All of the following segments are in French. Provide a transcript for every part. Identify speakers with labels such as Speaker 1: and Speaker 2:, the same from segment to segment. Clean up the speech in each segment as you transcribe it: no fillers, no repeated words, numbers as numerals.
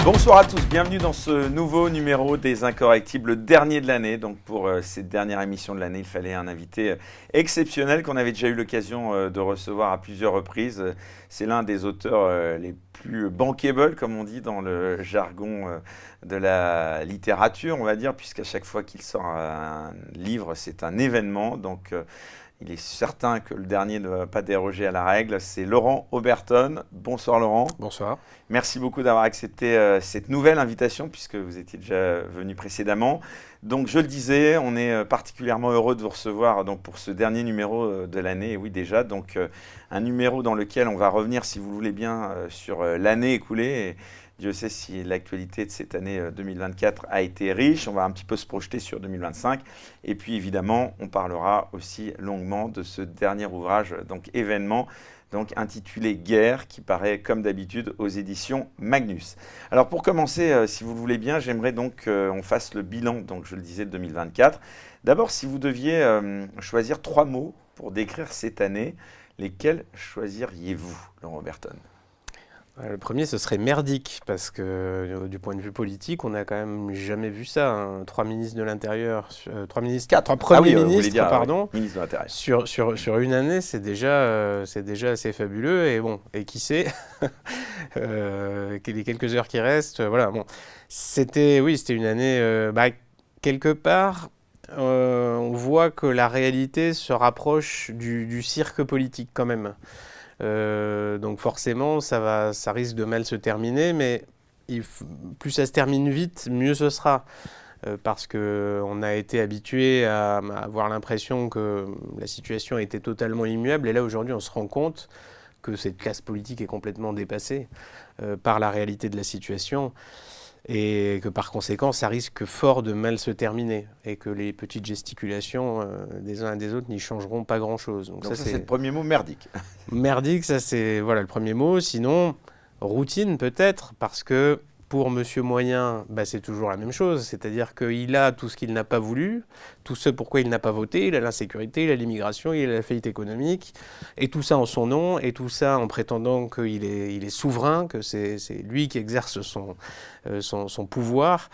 Speaker 1: Bonsoir à tous, bienvenue dans ce nouveau numéro des Incorrectibles, le dernier de l'année. Donc pour cette dernière émission de l'année, il fallait un invité exceptionnel qu'on avait déjà eu l'occasion de recevoir à plusieurs reprises. C'est l'un des auteurs les plus bankable, comme on dit dans le jargon de la littérature, on va dire, puisqu'à chaque fois qu'il sort un livre, c'est un événement. Donc il est certain que le dernier ne va pas déroger à la règle. C'est Laurent Oberton. Bonsoir Laurent.
Speaker 2: Bonsoir.
Speaker 1: Merci beaucoup d'avoir accepté cette nouvelle invitation puisque vous étiez déjà venu précédemment. Donc je le disais, on est particulièrement heureux de vous recevoir donc, pour ce dernier numéro de l'année. Et oui déjà, donc un numéro dans lequel on va revenir, si vous le voulez bien, sur l'année écoulée. Et Dieu sait si l'actualité de cette année 2024 a été riche. On va un petit peu se projeter sur 2025. Et puis évidemment, on parlera aussi longuement de ce dernier ouvrage, donc événement, donc intitulé Guerre, qui paraît comme d'habitude aux éditions Magnus. Alors pour commencer, si vous le voulez bien, j'aimerais donc qu'on fasse le bilan, donc je le disais, de 2024. D'abord, si vous deviez choisir 3 mots pour décrire cette année, lesquels choisiriez-vous, Laurent Oberton ?
Speaker 2: Le premier, ce serait merdique, parce que du point de vue politique, on n'a quand même jamais vu ça. 3 ministres de l'Intérieur, 3 premiers ministres, pardon,
Speaker 1: ministre de l'Intérieur.
Speaker 2: Sur une année, c'est déjà assez fabuleux. Et bon, et qui sait, les quelques heures qui restent, voilà. Bon, c'était une année, quelque part. On voit que la réalité se rapproche du cirque politique quand même. Donc forcément, ça risque de mal se terminer, mais plus ça se termine vite, mieux ce sera. Parce qu'on a été habitué à avoir l'impression que la situation était totalement immuable, et là aujourd'hui on se rend compte que cette classe politique est complètement dépassée par la réalité de la situation, et que par conséquent ça risque fort de mal se terminer, et que les petites gesticulations des uns et des autres n'y changeront pas grand-chose.
Speaker 1: Donc ça c'est le premier mot, merdique.
Speaker 2: Merdique, ça c'est le premier mot. Sinon, routine peut-être, parce que pour Monsieur Moyen, c'est toujours la même chose. C'est-à-dire qu'il a tout ce qu'il n'a pas voulu, tout ce pourquoi il n'a pas voté. Il a l'insécurité, il a l'immigration, il a la faillite économique, et tout ça en son nom, et tout ça en prétendant qu'il est souverain, que c'est lui qui exerce son pouvoir.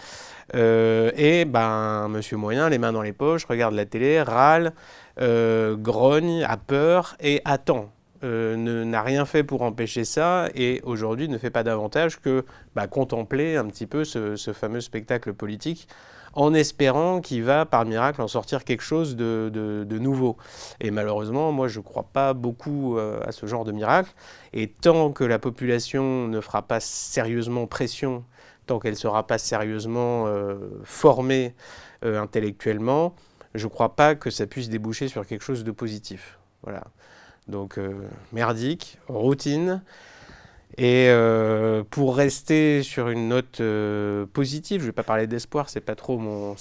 Speaker 2: Monsieur Moyen, les mains dans les poches, regarde la télé, râle, grogne, a peur et attend. N'a rien fait pour empêcher ça, et aujourd'hui ne fait pas davantage que contempler un petit peu ce fameux spectacle politique, en espérant qu'il va par miracle en sortir quelque chose de nouveau. Et malheureusement, moi je ne crois pas beaucoup à ce genre de miracle, et tant que la population ne fera pas sérieusement pression, tant qu'elle ne sera pas sérieusement formée intellectuellement, je ne crois pas que ça puisse déboucher sur quelque chose de positif. Voilà. Donc merdique, routine, et pour rester sur une note positive, je ne vais pas parler d'espoir, c'est pas trop mon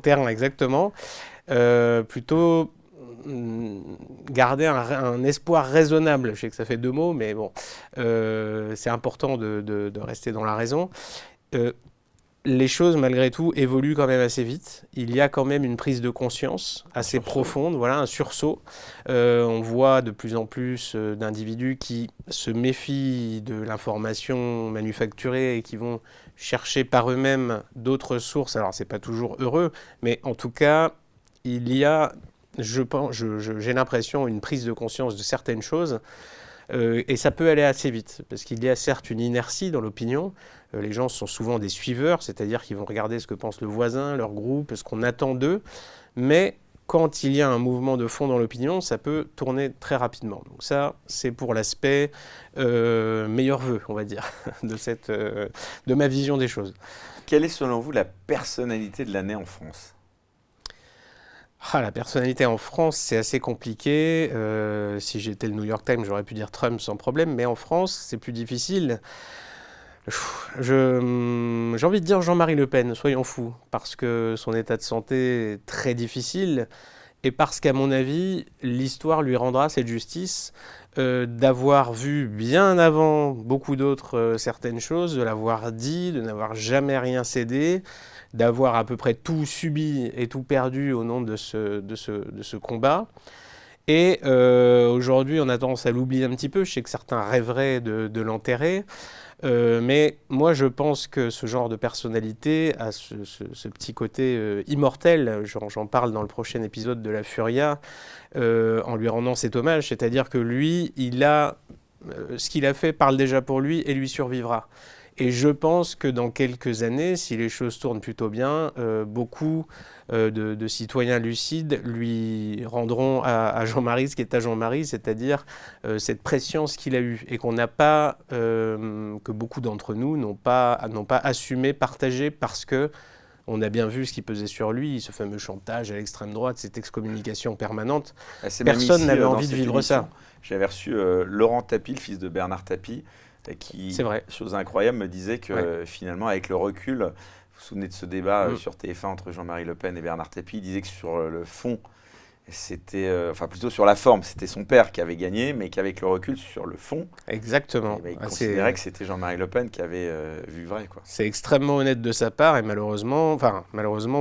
Speaker 2: terrain exactement. Plutôt garder un espoir raisonnable. Je sais que ça fait 2 mots, mais bon, c'est important de rester dans la raison. Les choses, malgré tout, évoluent quand même assez vite. Il y a quand même une prise de conscience assez profonde, voilà, un sursaut. On voit de plus en plus d'individus qui se méfient de l'information manufacturée et qui vont chercher par eux-mêmes d'autres sources. Alors, c'est pas toujours heureux, mais en tout cas, il y a, j'ai l'impression, une prise de conscience de certaines choses. Et ça peut aller assez vite, parce qu'il y a certes une inertie dans l'opinion. Les gens sont souvent des suiveurs, c'est-à-dire qu'ils vont regarder ce que pense le voisin, leur groupe, ce qu'on attend d'eux. Mais quand il y a un mouvement de fond dans l'opinion, ça peut tourner très rapidement. Donc ça, c'est pour l'aspect meilleur vœu, on va dire, de ma vision des choses.
Speaker 1: Quelle est selon vous la personnalité de l'année en France ?
Speaker 2: La personnalité en France, c'est assez compliqué. Si j'étais le New York Times, j'aurais pu dire Trump sans problème, mais en France, c'est plus difficile. J'ai envie de dire Jean-Marie Le Pen, soyons fous, parce que son état de santé est très difficile, et parce qu'à mon avis, l'histoire lui rendra cette justice d'avoir vu bien avant beaucoup d'autres certaines choses, de l'avoir dit, de n'avoir jamais rien cédé, d'avoir à peu près tout subi et tout perdu au nom de ce combat. Et aujourd'hui, on a tendance à l'oublier un petit peu. Je sais que certains rêveraient de l'enterrer. Mais moi, je pense que ce genre de personnalité a ce petit côté immortel. J'en parle dans le prochain épisode de La Furia, en lui rendant cet hommage. C'est-à-dire que lui, ce qu'il a fait parle déjà pour lui et lui survivra. Et je pense que dans quelques années, si les choses tournent plutôt bien, beaucoup de citoyens lucides lui rendront à Jean-Marie ce qui est à Jean-Marie, c'est-à-dire cette préscience qu'il a eue et qu'on n'a pas, que beaucoup d'entre nous n'ont pas assumé, partagé parce que on a bien vu ce qui pesait sur lui, ce fameux chantage à l'extrême droite, cette excommunication permanente. Personne n'avait envie de vivre ça.
Speaker 1: J'avais reçu Laurent Tapie, le fils de Bernard Tapie, qui,
Speaker 2: C'est vrai.
Speaker 1: chose incroyable, me disait que finalement, avec le recul, vous vous souvenez de ce débat sur TF1 entre Jean-Marie Le Pen et Bernard Tapie, il disait que sur le fond, c'était, enfin plutôt sur la forme, c'était son père qui avait gagné, mais qu'avec le recul sur le fond,
Speaker 2: Exactement.
Speaker 1: il considérait que c'était Jean-Marie Le Pen qui avait vu vrai, quoi.
Speaker 2: C'est extrêmement honnête de sa part et malheureusement,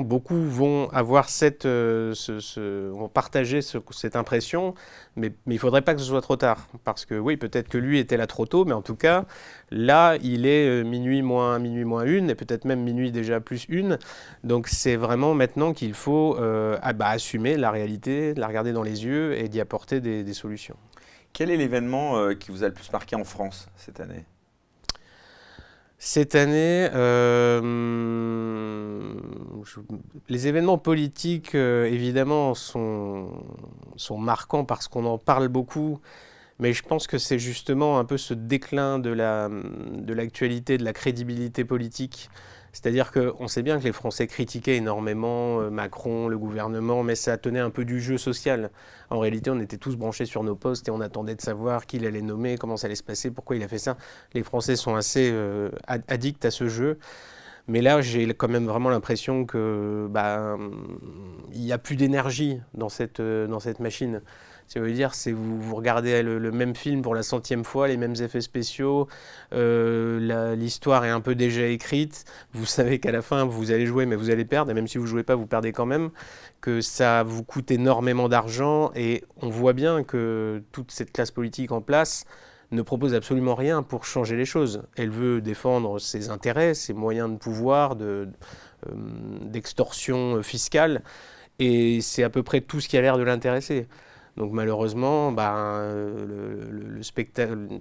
Speaker 2: beaucoup vont avoir vont partager cette impression, mais il ne faudrait pas que ce soit trop tard. Parce que oui, peut-être que lui était là trop tôt, mais en tout cas, là, il est minuit moins une, et peut-être même minuit déjà plus une. Donc c'est vraiment maintenant qu'il faut assumer la réalité, de la regarder dans les yeux et d'y apporter des solutions.
Speaker 1: Quel est l'événement qui vous a le plus marqué en France cette année ?
Speaker 2: Cette année, les événements politiques, évidemment, sont marquants parce qu'on en parle beaucoup, mais je pense que c'est justement un peu ce déclin de l'actualité, de la crédibilité politique. C'est-à-dire qu'on sait bien que les Français critiquaient énormément Macron, le gouvernement, mais ça tenait un peu du jeu social. En réalité, on était tous branchés sur nos postes et on attendait de savoir qui l'allait nommer, comment ça allait se passer, pourquoi il a fait ça. Les Français sont assez addicts à ce jeu. Mais là, j'ai quand même vraiment l'impression que il n'y a plus d'énergie dans cette machine. Ça veut dire, c'est vous regardez le même film pour la 100e fois, les mêmes effets spéciaux, l'histoire est un peu déjà écrite, vous savez qu'à la fin, vous allez jouer, mais vous allez perdre, et même si vous ne jouez pas, vous perdez quand même, que ça vous coûte énormément d'argent, et on voit bien que toute cette classe politique en place ne propose absolument rien pour changer les choses. Elle veut défendre ses intérêts, ses moyens de pouvoir, d'extorsion fiscale, et c'est à peu près tout ce qui a l'air de l'intéresser. Donc malheureusement,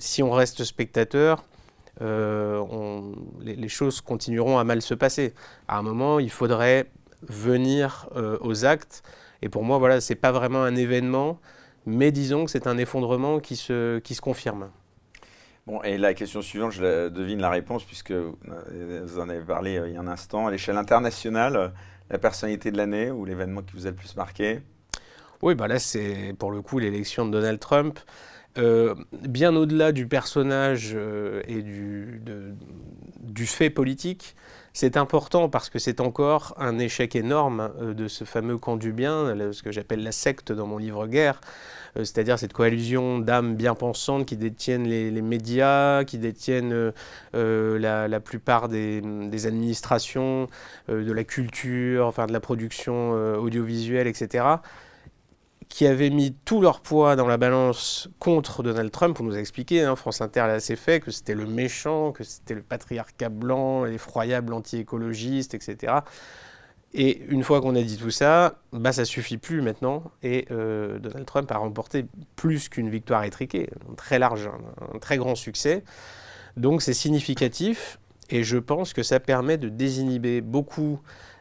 Speaker 2: si on reste spectateur, les choses continueront à mal se passer. À un moment, il faudrait venir aux actes. Et pour moi, voilà, c'est pas vraiment un événement, mais disons que c'est un effondrement qui se confirme.
Speaker 1: Bon, et la question suivante, je devine la réponse, puisque vous en avez parlé il y a un instant. À l'échelle internationale, la personnalité de l'année ou l'événement qui vous a le plus marqué ?
Speaker 2: Oui, là, c'est pour le coup l'élection de Donald Trump. Bien au-delà du personnage et du fait politique, c'est important parce que c'est encore un échec énorme de ce fameux camp du bien, ce que j'appelle la secte dans mon livre Guerre, c'est-à-dire cette coalition d'âmes bien pensantes qui détiennent les médias, qui détiennent la plupart des administrations, de la culture, enfin de la production audiovisuelle, etc., qui avaient mis tout leur poids dans la balance contre Donald Trump, pour nous expliquer, France Inter l'a assez fait, que c'était le méchant, que c'était le patriarcat blanc, l'effroyable anti-écologiste, etc. Et une fois qu'on a dit tout ça, ça suffit plus maintenant, et Donald Trump a remporté plus qu'une victoire étriquée, très large, un très grand succès. Donc c'est significatif, et je pense que ça permet de désinhiber beaucoup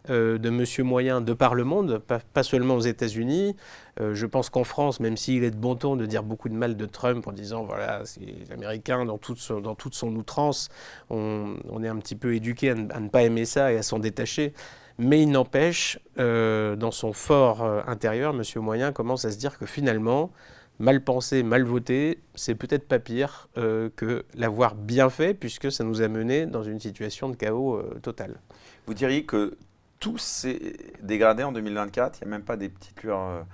Speaker 2: de monsieur moyen de par le monde, pas seulement aux États-Unis. Je pense qu'en France, même s'il est de bon ton de dire beaucoup de mal de Trump en disant voilà, c'est l'Américain dans toute son outrance, on est un petit peu éduqué à ne pas aimer ça et à s'en détacher. Mais il n'empêche, dans son fort intérieur, monsieur moyen commence à se dire que finalement, mal pensé, mal voté, c'est peut-être pas pire que l'avoir bien fait, puisque ça nous a mené dans une situation de chaos total.
Speaker 1: Vous diriez que tout s'est dégradé en 2024 ? Il n'y a même pas des petites lueurs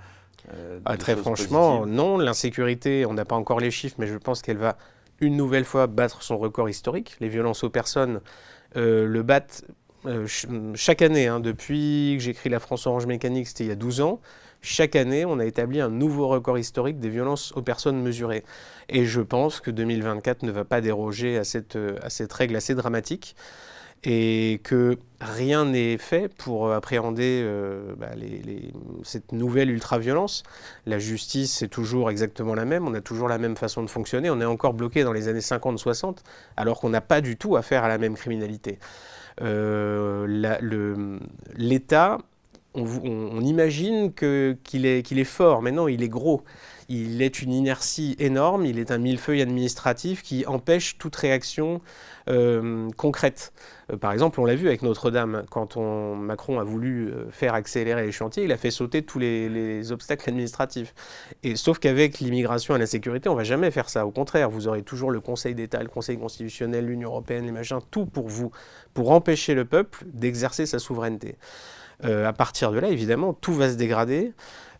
Speaker 2: très franchement, positives ? Non. L'insécurité, on n'a pas encore les chiffres, mais je pense qu'elle va une nouvelle fois battre son record historique. Les violences aux personnes le battent chaque année. Depuis que j'écris La France Orange Mécanique, c'était il y a 12 ans. chaque année, on a établi un nouveau record historique des violences aux personnes mesurées. Et je pense que 2024 ne va pas déroger à cette règle assez dramatique et que rien n'est fait pour appréhender cette nouvelle ultra-violence. La justice, c'est toujours exactement la même, on a toujours la même façon de fonctionner, on est encore bloqué dans les années 50-60, alors qu'on n'a pas du tout affaire à la même criminalité. L'État, on imagine qu'il est fort, mais non, il est gros. Il est une inertie énorme, il est un millefeuille administratif qui empêche toute réaction concrète. Par exemple, on l'a vu avec Notre-Dame, quand Macron a voulu faire accélérer les chantiers, il a fait sauter tous les obstacles administratifs. Sauf qu'avec l'immigration et la sécurité, on ne va jamais faire ça. Au contraire, vous aurez toujours le Conseil d'État, le Conseil constitutionnel, l'Union européenne, les machins, tout pour vous, pour empêcher le peuple d'exercer sa souveraineté. À partir de là, évidemment, tout va se dégrader.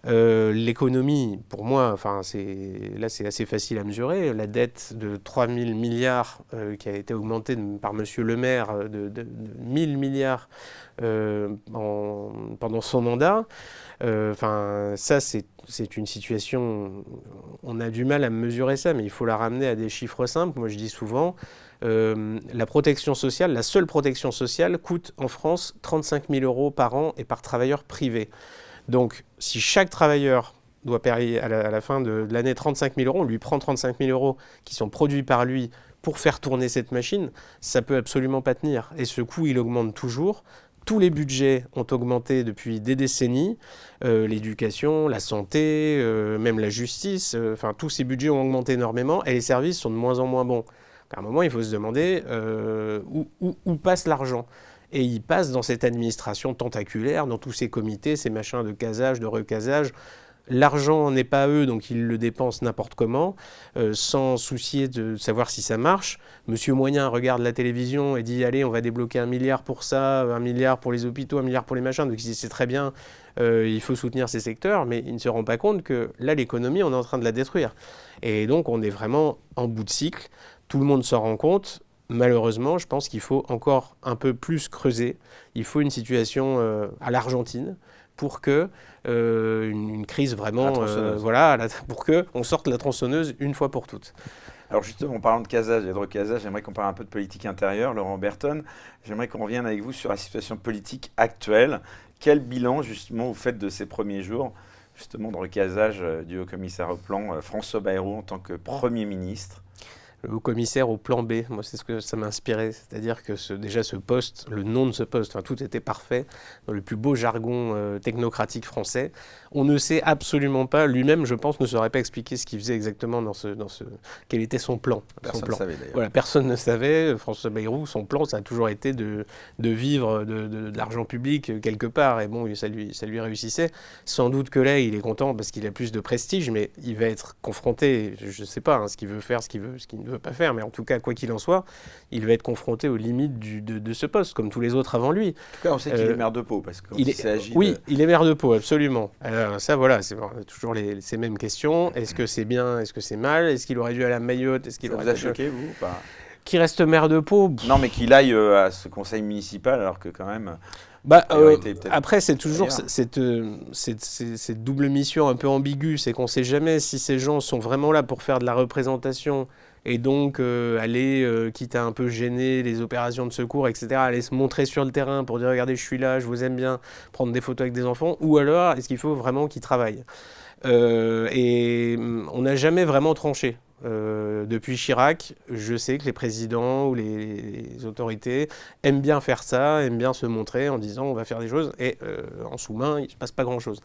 Speaker 2: L'économie, pour moi, là c'est assez facile à mesurer. La dette de 3 000 milliards qui a été augmentée par M. Le Maire de 1 000 milliards pendant son mandat, ça c'est une situation, on a du mal à mesurer ça, mais il faut la ramener à des chiffres simples. Moi je dis souvent, la protection sociale, la seule protection sociale coûte en France 35 000 € par an et par travailleur privé. Donc, si chaque travailleur doit payer à la fin de l'année 35 000 €, on lui prend 35 000 € qui sont produits par lui pour faire tourner cette machine, ça peut absolument pas tenir. Et ce coût, il augmente toujours. Tous les budgets ont augmenté depuis des décennies. L'éducation, la santé, même la justice, tous ces budgets ont augmenté énormément et les services sont de moins en moins bons. À un moment, il faut se demander où passe l'argent. Et il passe dans cette administration tentaculaire, dans tous ces comités, ces machins de casage, de recasage. L'argent n'est pas à eux, donc ils le dépensent n'importe comment, sans soucier de savoir si ça marche. Monsieur Moyen regarde la télévision et dit « Allez, on va débloquer 1 milliard pour ça, 1 milliard pour les hôpitaux, 1 milliard pour les machins ». Donc il dit « C'est très bien, il faut soutenir ces secteurs », mais il ne se rend pas compte que là, l'économie, on est en train de la détruire. Et donc on est vraiment en bout de cycle. Tout le monde s'en rend compte. Malheureusement, je pense qu'il faut encore un peu plus creuser. Il faut une situation à l'Argentine pour que une crise vraiment, pour que on sorte la tronçonneuse une fois pour toutes.
Speaker 1: Alors justement, en parlant de casage et de recasage, j'aimerais qu'on parle un peu de politique intérieure. Laurent Berton, j'aimerais qu'on revienne avec vous sur la situation politique actuelle. Quel bilan justement vous faites de ces premiers jours justement de recasage du haut-commissaire au plan François Bayrou en tant que Premier ministre?
Speaker 2: Le haut-commissaire au plan B, moi c'est ce que ça m'a inspiré, c'est-à-dire que déjà ce poste, le nom de ce poste, tout était parfait, dans le plus beau jargon technocratique français. On ne sait absolument pas, lui-même je pense ne saurait pas expliquer ce qu'il faisait exactement quel était son plan.
Speaker 1: Personne ne savait d'ailleurs.
Speaker 2: Voilà, personne ne savait, François Bayrou, son plan ça a toujours été de vivre de l'argent public quelque part, et bon ça lui réussissait. Sans doute que là il est content parce qu'il a plus de prestige, mais il va être confronté, je ne sais pas ce qu'il veut faire, ce qu'il ne veut pas faire, mais en tout cas, quoi qu'il en soit, il va être confronté aux limites de ce poste, comme tous les autres avant lui.
Speaker 1: En tout cas, on sait qu'il est maire de Pau, parce qu'il s'agit
Speaker 2: Oui, il est maire de Pau, absolument. Ça, voilà, c'est toujours ces mêmes questions. Est-ce que c'est bien, est-ce que c'est mal? Est-ce qu'il aurait dû aller à Mayotte?
Speaker 1: Ça vous a choqué, vous, ou pas?
Speaker 2: Qui reste maire de Pau?
Speaker 1: Non, mais qu'il aille à ce conseil municipal, alors que quand même...
Speaker 2: après, c'est toujours cette double mission un peu ambiguë, c'est qu'on ne sait jamais si ces gens sont vraiment là pour faire de la représentation et donc aller, quitte à un peu gêner les opérations de secours, etc., aller se montrer sur le terrain pour dire « Regardez, je suis là, je vous aime bien », prendre des photos avec des enfants, ou alors est-ce qu'il faut vraiment qu'ils travaillent et on n'a jamais vraiment tranché. Depuis Chirac, je sais que les présidents ou les autorités aiment bien faire ça, aiment bien se montrer en disant on va faire des choses, et en sous-main, il ne se passe pas grand-chose.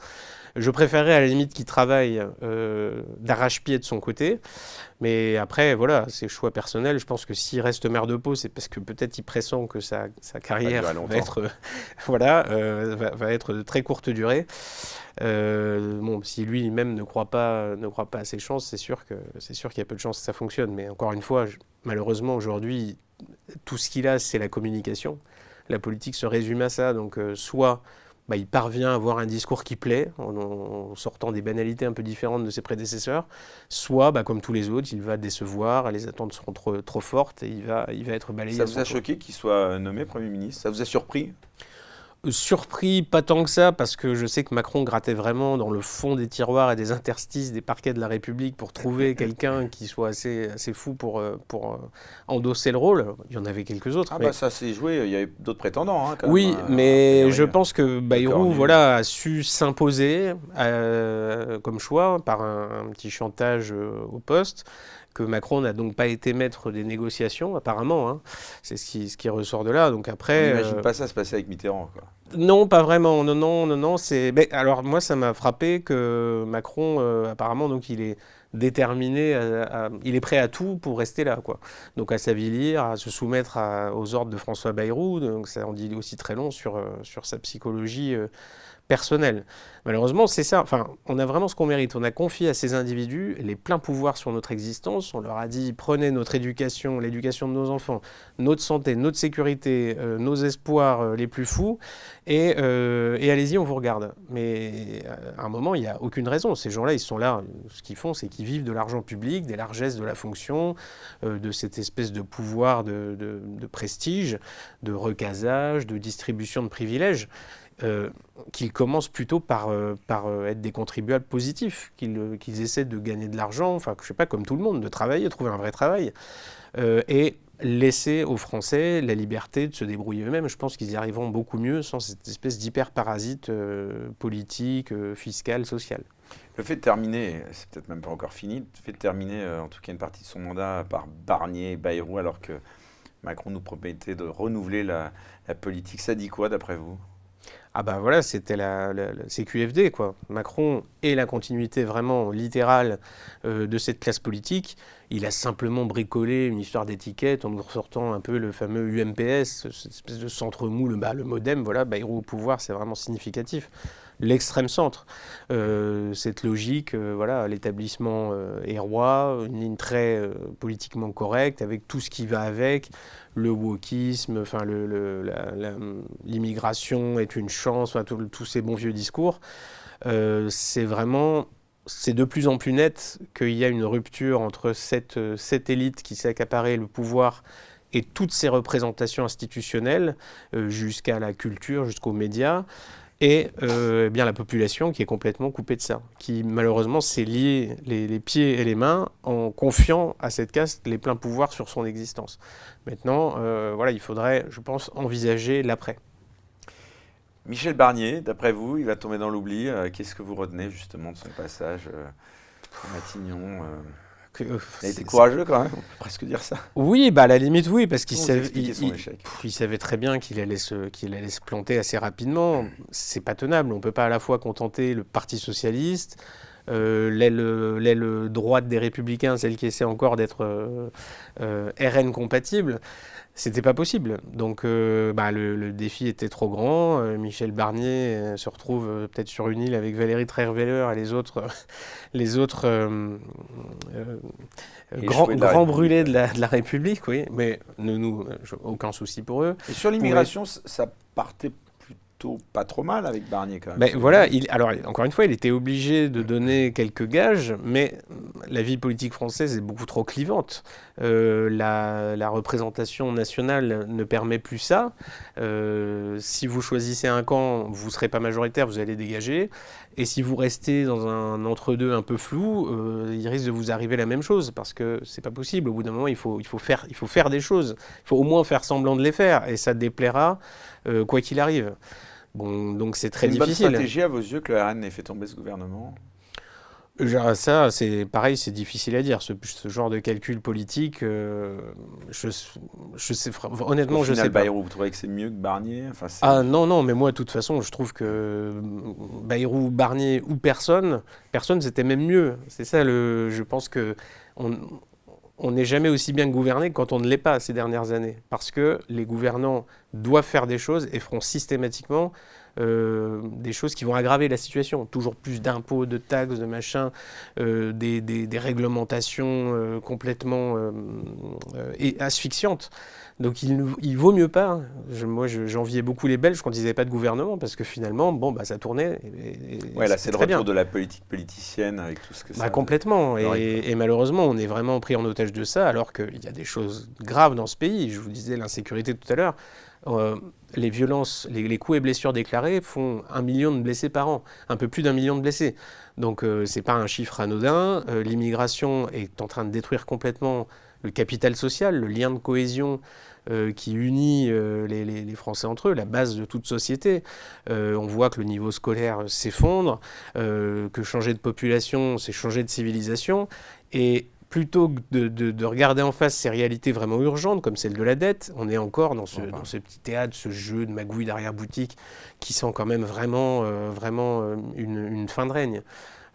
Speaker 2: Je préférerais à la limite qu'il travaille d'arrache-pied de son côté, mais après, voilà, c'est choix personnel. Je pense que s'il reste maire de Pau, c'est parce que peut-être il pressent que sa carrière va être, va être de très courte durée. Si lui-même ne croit pas à ses chances, c'est sûr qu'il y a peu de chances que ça fonctionne. Mais encore une fois, malheureusement, aujourd'hui, tout ce qu'il a, c'est la communication. La politique se résume à ça. Donc, soit il parvient à avoir un discours qui plaît, en sortant des banalités un peu différentes de ses prédécesseurs, soit, comme tous les autres, il va décevoir, les attentes seront trop fortes et il va être balayé.
Speaker 1: Ça vous a choqué qu'il soit nommé Premier ministre? Ça vous a surpris?
Speaker 2: Surpris, pas tant que ça, parce que je sais que Macron grattait vraiment dans le fond des tiroirs et des interstices des parquets de la République pour trouver quelqu'un qui soit assez fou pour endosser le rôle. Il y en avait quelques autres.
Speaker 1: Ah bah ça s'est joué, il y avait d'autres prétendants quand
Speaker 2: oui,
Speaker 1: même.
Speaker 2: mais je pense que
Speaker 1: Docteur
Speaker 2: Bayrou
Speaker 1: Nul.
Speaker 2: voilà, a su s'imposer comme choix par un petit chantage au poste, que Macron n'a donc pas été maître des négociations, apparemment. Hein. C'est ce qui ressort de là. Donc
Speaker 1: On
Speaker 2: après,
Speaker 1: n'imagine pas ça se passer avec Mitterrand, quoi.
Speaker 2: non, pas vraiment. Non, non, non, non. Alors moi, ça m'a frappé que Macron, apparemment, donc il est déterminé, il est prêt à tout pour rester là, quoi. Donc à s'avilir, à se soumettre aux ordres de François Bayrou. Donc ça en dit aussi très long sur sa psychologie personnel. Malheureusement, c'est ça. Enfin, on a vraiment ce qu'on mérite. On a confié à ces individus les pleins pouvoirs sur notre existence. On leur a dit prenez notre éducation, l'éducation de nos enfants, notre santé, notre sécurité, nos espoirs les plus fous, et allez-y, on vous regarde. Mais à un moment, il n'y a aucune raison. Ces gens-là, ils sont là. Ce qu'ils font, c'est qu'ils vivent de l'argent public, des largesses de la fonction, de cette espèce de pouvoir de prestige, de recasage, de distribution de privilèges. Qu'ils commencent plutôt par être des contribuables positifs, qu'ils essaient de gagner de l'argent, enfin, je sais pas, comme tout le monde, de travailler, trouver un vrai travail, et laisser aux Français la liberté de se débrouiller eux-mêmes. Je pense qu'ils y arriveront beaucoup mieux sans cette espèce d'hyper-parasite politique, fiscal, social.
Speaker 1: Le fait de terminer, c'est peut-être même pas encore fini, le fait de terminer en tout cas une partie de son mandat par Barnier et Bayrou, alors que Macron nous promettait de renouveler la politique, ça dit quoi d'après vous?
Speaker 2: Ah bah voilà, c'était la CQFD, quoi. Macron est la continuité vraiment littérale de cette classe politique. Il a simplement bricolé une histoire d'étiquette en nous ressortant un peu le fameux UMPS, cette espèce de centre mou, le MoDem, voilà, Bayrou au pouvoir, c'est vraiment significatif. L'extrême centre, cette logique, voilà, l'établissement est roi, une ligne très politiquement correcte, avec tout ce qui va avec, le wokisme, enfin l'immigration est une chance, enfin, tous ces bons vieux discours. C'est de plus en plus net qu'il y a une rupture entre cette élite qui s'est accaparée le pouvoir et toutes ces représentations institutionnelles, jusqu'à la culture, jusqu'aux médias, et bien la population qui est complètement coupée de ça, qui malheureusement s'est liée les pieds et les mains en confiant à cette caste les pleins pouvoirs sur son existence. Maintenant, voilà, il faudrait, je pense, envisager l'après.
Speaker 1: Michel Barnier, d'après vous, il va tomber dans l'oubli. Qu'est-ce que vous retenez justement de son passage à Matignon Il a été courageux quand même, on peut presque dire ça.
Speaker 2: Oui, bah à la limite, oui, parce qu'il
Speaker 1: Comment vous
Speaker 2: savait,
Speaker 1: expliquez son échec?
Speaker 2: il savait très bien qu'il allait se planter assez rapidement. C'est pas tenable. On ne peut pas à la fois contenter le Parti socialiste, l'aile droite des Républicains, celle qui essaie encore d'être RN compatible. C'était pas possible. Donc le défi était trop grand. Michel Barnier se retrouve peut-être sur une île avec Valérie Trierweiler et les autres grands brûlés de la République, oui. Mais aucun souci pour eux.
Speaker 1: Et sur l'immigration, ça partait plutôt pas trop mal avec Barnier quand même.
Speaker 2: Ben voilà, alors encore une fois, il était obligé de donner quelques gages, mais la vie politique française est beaucoup trop clivante. La représentation nationale ne permet plus ça. Si vous choisissez un camp, vous ne serez pas majoritaire, vous allez dégager. Et si vous restez dans un entre-deux un peu flou, il risque de vous arriver la même chose, parce que c'est pas possible. Au bout d'un moment, il faut faire des choses. Il faut au moins faire semblant de les faire, et ça déplaira quoi qu'il arrive. Bon, donc c'est très difficile.
Speaker 1: C'est une bonne stratégie à vos yeux que le RN ait fait tomber ce gouvernement?
Speaker 2: Ça, c'est pareil, c'est difficile à dire. Ce genre de calcul politique, je sais, honnêtement, je sais pas.
Speaker 1: Bayrou, vous trouvez que c'est mieux que Barnier?
Speaker 2: Ah non, mais moi, de toute façon, je trouve que Bayrou, Barnier ou personne, c'était même mieux. C'est ça, je pense que on n'est jamais aussi bien gouverné que quand on ne l'est pas ces dernières années. Parce que les gouvernants doivent faire des choses et feront systématiquement des choses qui vont aggraver la situation. Toujours plus d'impôts, de taxes, de machins, des réglementations complètement asphyxiantes. Donc il vaut mieux pas. Moi, j'enviais beaucoup les Belges quand ils n'avaient pas de gouvernement, parce que finalement, ça tournait.
Speaker 1: Ouais, là, c'est le retour de la politique politicienne avec tout ce que ça...
Speaker 2: Complètement. Et malheureusement, on est vraiment pris en otage de ça, alors qu'il y a des choses graves dans ce pays. Je vous disais l'insécurité tout à l'heure. les violences, les coups et blessures déclarés font 1 million de blessés par an, un peu plus d'1 million de blessés. Donc c'est pas un chiffre anodin. L'immigration est en train de détruire complètement le capital social, le lien de cohésion qui unit les Français entre eux, la base de toute société. On voit que le niveau scolaire s'effondre, que changer de population, c'est changer de civilisation. Et plutôt que de regarder en face ces réalités vraiment urgentes, comme celle de la dette, on est encore dans ce petit théâtre, ce jeu de magouille d'arrière-boutique qui sent quand même vraiment une fin de règne.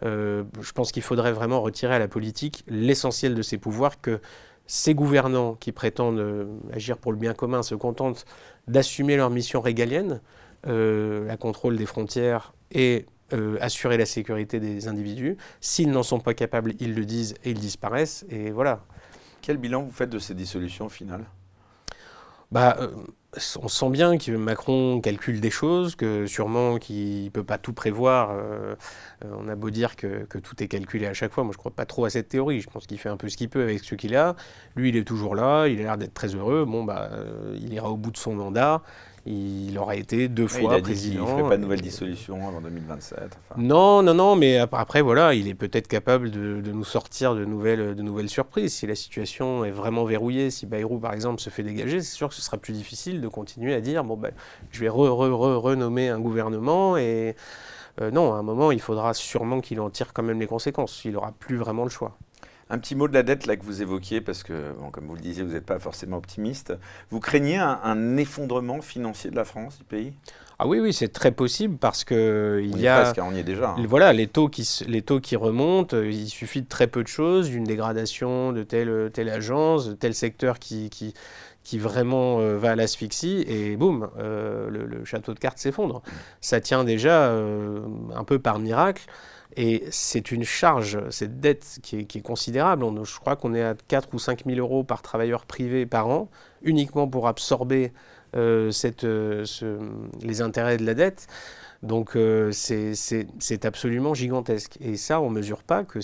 Speaker 2: Je pense qu'il faudrait vraiment retirer à la politique l'essentiel de ses pouvoirs, que ces gouvernants qui prétendent agir pour le bien commun se contentent d'assumer leur mission régalienne, la contrôle des frontières et assurer la sécurité des individus. S'ils n'en sont pas capables, ils le disent et ils disparaissent. Et voilà.
Speaker 1: Quel bilan vous faites de ces dissolutions au final ?
Speaker 2: On sent bien que Macron calcule des choses, que sûrement qu'il ne peut pas tout prévoir. On a beau dire que tout est calculé à chaque fois. Moi, je ne crois pas trop à cette théorie. Je pense qu'il fait un peu ce qu'il peut avec ce qu'il a. Lui, il est toujours là. Il a l'air d'être très heureux. Il ira au bout de son mandat. Il aura été 2 fois président.
Speaker 1: Il ne ferait pas de nouvelle dissolution avant 2027. Enfin.
Speaker 2: Non, mais après, voilà, il est peut-être capable de nous sortir de nouvelles surprises. Si la situation est vraiment verrouillée, si Bayrou, par exemple, se fait dégager, c'est sûr que ce sera plus difficile de continuer à dire je vais renommer un gouvernement. Et non, à un moment, il faudra sûrement qu'il en tire quand même les conséquences. Il n'aura plus vraiment le choix.
Speaker 1: Un petit mot de la dette là que vous évoquiez, parce que, comme vous le disiez, vous n'êtes pas forcément optimiste. Vous craignez un effondrement financier de la France, du pays ?
Speaker 2: Ah oui, c'est très possible parce que
Speaker 1: on y est déjà.
Speaker 2: Voilà, les taux qui remontent, il suffit de très peu de choses, d'une dégradation de telle agence, de tel secteur qui vraiment va à l'asphyxie, et boum, le château de cartes s'effondre. Ça tient déjà un peu par miracle. Et c'est une charge, cette dette qui est considérable. Je crois qu'on est à 4 ou 5 000 euros par travailleur privé par an, uniquement pour absorber les intérêts de la dette. Donc c'est absolument gigantesque. Et ça, on ne mesure pas que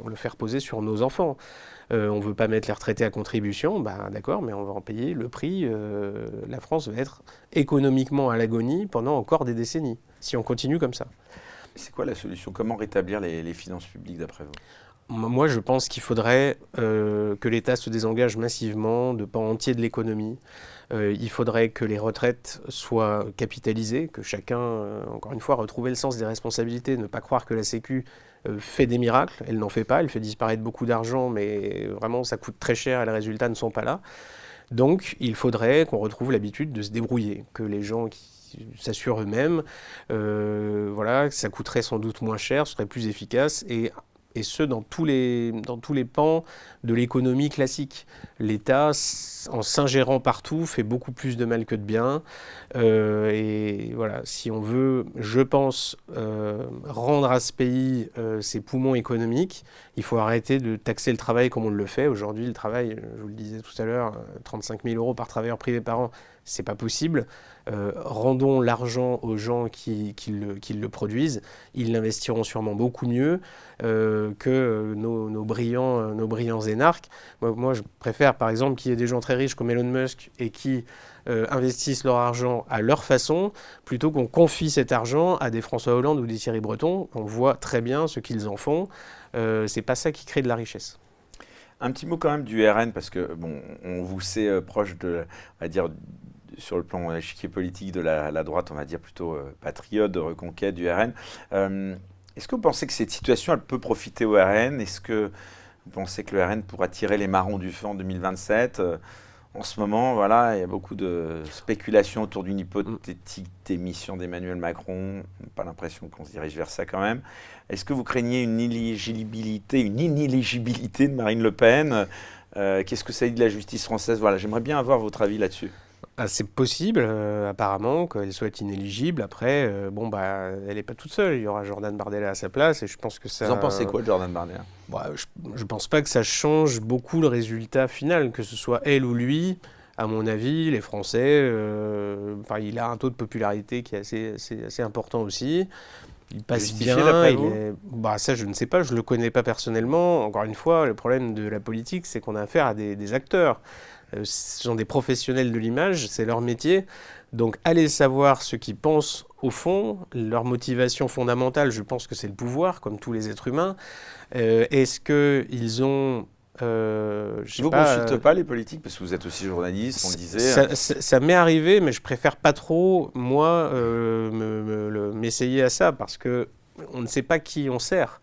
Speaker 2: on le fait reposer sur nos enfants. On ne veut pas mettre les retraités à contribution, d'accord, mais on va en payer le prix. La France va être économiquement à l'agonie pendant encore des décennies, si on continue comme ça.
Speaker 1: C'est quoi la solution ? Comment rétablir les finances publiques d'après vous ?
Speaker 2: Moi, je pense qu'il faudrait que l'État se désengage massivement de pans entiers de l'économie. Il faudrait que les retraites soient capitalisées, que chacun, encore une fois, retrouve le sens des responsabilités, ne pas croire que la Sécu fait des miracles. Elle n'en fait pas, elle fait disparaître beaucoup d'argent, mais vraiment, ça coûte très cher et les résultats ne sont pas là. Donc, il faudrait qu'on retrouve l'habitude de se débrouiller, que les gens qui s'assurent eux-mêmes, que ça coûterait sans doute moins cher, ce serait plus efficace, et ce, dans tous les pans de l'économie classique. L'État, en s'ingérant partout, fait beaucoup plus de mal que de bien. Et voilà, si on veut, je pense, rendre à ce pays ses poumons économiques, il faut arrêter de taxer le travail comme on le fait. Aujourd'hui, le travail, je vous le disais tout à l'heure, 35 000 euros par travailleur privé par an, c'est pas possible. Rendons l'argent aux gens qui le produisent. Ils l'investiront sûrement beaucoup mieux que nos brillants énarques. Moi, je préfère, par exemple, qu'il y ait des gens très riches comme Elon Musk et qui investissent leur argent à leur façon, plutôt qu'on confie cet argent à des François Hollande ou des Thierry Breton. On voit très bien ce qu'ils en font. C'est pas ça qui crée de la richesse.
Speaker 1: Un petit mot quand même du RN, parce que on vous sait proche de, on va dire, sur le plan échiquier politique de la droite, on va dire plutôt patriote, de reconquête du RN. Est-ce que vous pensez que cette situation, elle peut profiter au RN ? Est-ce que vous pensez que le RN pourra tirer les marrons du feu en 2027 ? En ce moment, voilà, il y a beaucoup de spéculations autour d'une hypothétique démission d'Emmanuel Macron. On n'a pas l'impression qu'on se dirige vers ça quand même. Est-ce que vous craignez une inéligibilité de Marine Le Pen ? Qu'est-ce que ça dit de la justice française ? Voilà, j'aimerais bien avoir votre avis là-dessus.
Speaker 2: C'est possible, apparemment, qu'elle soit inéligible. Après, elle n'est pas toute seule. Il y aura Jordan Bardella à sa place. Et je pense que ça...
Speaker 1: Vous en pensez quoi de Jordan Bardella ?
Speaker 2: Je ne pense pas que ça change beaucoup le résultat final, que ce soit elle ou lui. À mon avis, les Français, il a un taux de popularité qui est assez important aussi. Il passe bien. Ça, je ne sais pas, je ne le connais pas personnellement. Encore une fois, le problème de la politique, c'est qu'on a affaire à des acteurs. Ce sont des professionnels de l'image, c'est leur métier. Donc allez savoir ce qu'ils pensent au fond, leur motivation fondamentale, je pense que c'est le pouvoir, comme tous les êtres humains. Est-ce qu'ils ont...
Speaker 1: Je ne vous consulte pas les politiques, parce que vous êtes aussi journaliste, on le disait.
Speaker 2: Ça m'est arrivé, mais je préfère pas trop, moi, m'essayer à ça, parce que on ne sait pas qui on sert.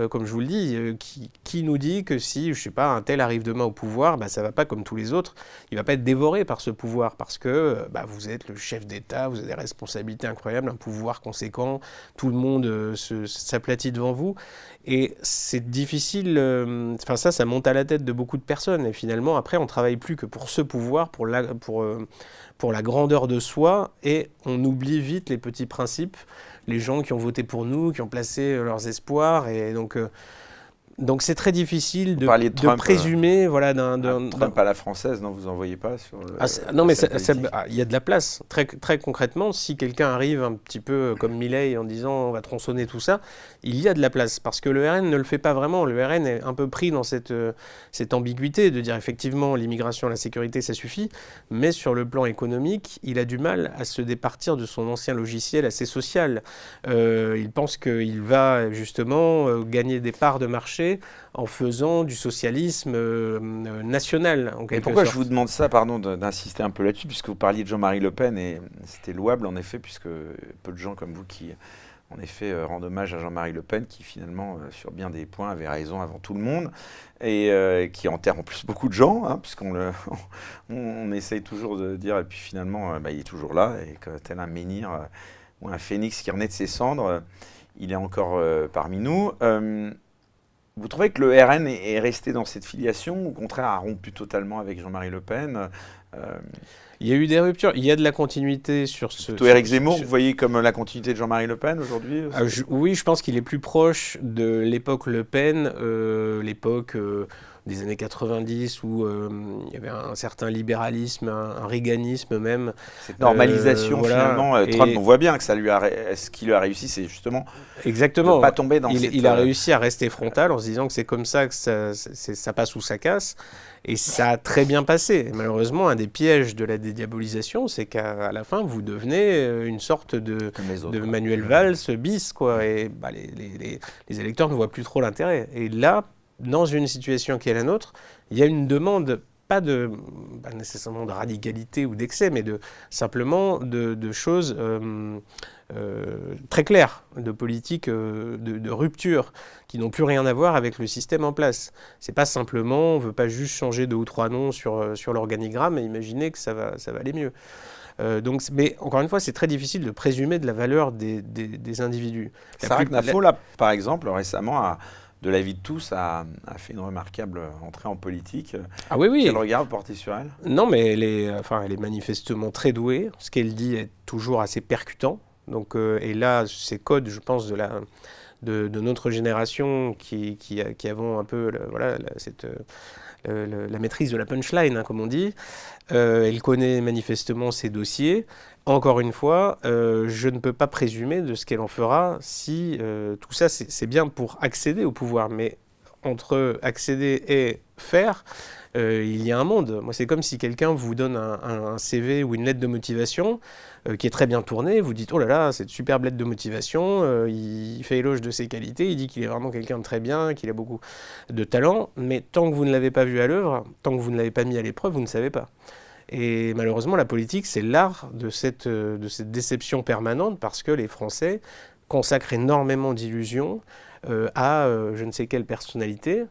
Speaker 2: Comme je vous le dis, qui nous dit que si, je sais pas, un tel arrive demain au pouvoir, bah, ça va pas comme tous les autres, il va pas être dévoré par ce pouvoir, parce que bah, vous êtes le chef d'État, vous avez des responsabilités incroyables, un pouvoir conséquent, tout le monde s'aplatit devant vous, et c'est difficile, enfin ça monte à la tête de beaucoup de personnes, et finalement, après, on travaille plus que pour ce pouvoir, pour la grandeur de soi, et on oublie vite les petits principes, les gens qui ont voté pour nous, qui ont placé leurs espoirs. Et donc c'est très difficile de
Speaker 1: Trump,
Speaker 2: présumer voilà,
Speaker 1: Trump à la française, non, vous n'en voyez pas sur
Speaker 2: non, mais il y a de la place. Très concrètement, si quelqu'un arrive un petit peu comme Milei en disant on va tronçonner tout ça, il y a de la place. Parce que le RN ne le fait pas vraiment. Le RN est un peu pris dans cette ambiguïté de dire effectivement l'immigration, la sécurité, ça suffit. Mais sur le plan économique, il a du mal à se départir de son ancien logiciel assez social. Il pense qu'il va justement gagner des parts de marché en faisant du socialisme national.
Speaker 1: Et pourquoi je vous demande ça, pardon, d'insister un peu là-dessus, puisque vous parliez de Jean-Marie Le Pen, et c'était louable en effet, puisque peu de gens comme vous qui, en effet, rendent hommage à Jean-Marie Le Pen, qui finalement, sur bien des points, avait raison avant tout le monde, et qui enterre en plus beaucoup de gens, hein, puisqu'on on essaye toujours de dire, et puis finalement, il est toujours là, et que tel un menhir ou un phénix qui renaît de ses cendres, il est encore parmi nous. Vous trouvez que le RN est resté dans cette filiation ou au contraire a rompu totalement avec Jean-Marie Le Pen
Speaker 2: Il y a eu des ruptures, il y a de la continuité sur ce...
Speaker 1: Plutôt Éric Zemmour, vous voyez comme la continuité de Jean-Marie Le Pen aujourd'hui
Speaker 2: Oui, je pense qu'il est plus proche de l'époque Le Pen, l'époque des années 90 où il y avait un certain libéralisme, un réganisme même.
Speaker 1: Cette normalisation
Speaker 2: voilà.
Speaker 1: finalement, Trump, on voit bien que ce qui lui a réussi, c'est justement
Speaker 2: exactement.
Speaker 1: de ne pas tomber dans
Speaker 2: il a réussi à rester frontal en se disant que c'est comme ça que ça passe ou ça casse. Et ça a très bien passé. Et malheureusement, un des pièges de la dédiabolisation, c'est qu'à la fin, vous devenez une sorte de Manuel Valls bis, quoi. Et bah, les électeurs ne voient plus trop l'intérêt. Et là, dans une situation qui est la nôtre, il y a une demande, pas nécessairement de radicalité ou d'excès, mais simplement de choses très claires, de politiques de rupture, qui n'ont plus rien à voir avec le système en place. C'est pas simplement, on veut pas juste changer 2 ou 3 noms sur l'organigramme et imaginer que ça va aller mieux. Mais encore une fois, c'est très difficile de présumer de la valeur des individus.
Speaker 1: Sarah Knafo, là, par exemple, récemment, de l'avis de tous, a fait une remarquable entrée en politique.
Speaker 2: Ah oui.
Speaker 1: Quel regard vous portez sur elle ?
Speaker 2: Non, mais elle est manifestement très douée. Ce qu'elle dit est toujours assez percutant. Donc, et là, ces codes, je pense, de notre génération qui avons un peu la maîtrise de la punchline, hein, comme on dit. Elle connaît manifestement ses dossiers. Encore une fois, je ne peux pas présumer de ce qu'elle en fera si tout ça, c'est bien pour accéder au pouvoir. Mais entre accéder et faire, il y a un monde. Moi, c'est comme si quelqu'un vous donne un CV ou une lettre de motivation qui est très bien tournée. Vous dites, oh là là, cette superbe lettre de motivation, il fait éloge de ses qualités, il dit qu'il est vraiment quelqu'un de très bien, qu'il a beaucoup de talent. Mais tant que vous ne l'avez pas vu à l'œuvre, tant que vous ne l'avez pas mis à l'épreuve, vous ne savez pas. Et malheureusement, la politique, c'est l'art de cette déception permanente parce que les Français consacrent énormément d'illusions à je ne sais quelle personnalité,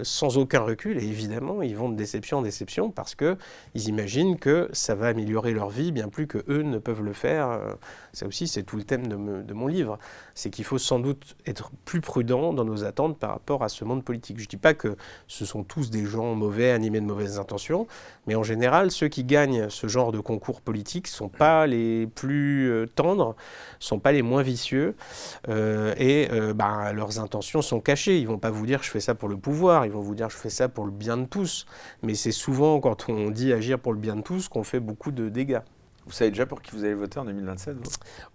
Speaker 2: sans aucun recul, et évidemment, ils vont de déception en déception parce qu'ils imaginent que ça va améliorer leur vie bien plus qu'eux ne peuvent le faire. Ça aussi, c'est tout le thème de mon livre. C'est qu'il faut sans doute être plus prudent dans nos attentes par rapport à ce monde politique. Je ne dis pas que ce sont tous des gens mauvais, animés de mauvaises intentions, mais en général, ceux qui gagnent ce genre de concours politique ne sont pas les plus tendres, ne sont pas les moins vicieux, et leurs intentions sont cachées. Ils ne vont pas vous dire « je fais ça pour le pouvoir », ils vont vous dire « je fais ça pour le bien de tous ». Mais c'est souvent quand on dit agir pour le bien de tous qu'on fait beaucoup de dégâts.
Speaker 1: Vous savez déjà pour qui vous allez voter en 2027, vous?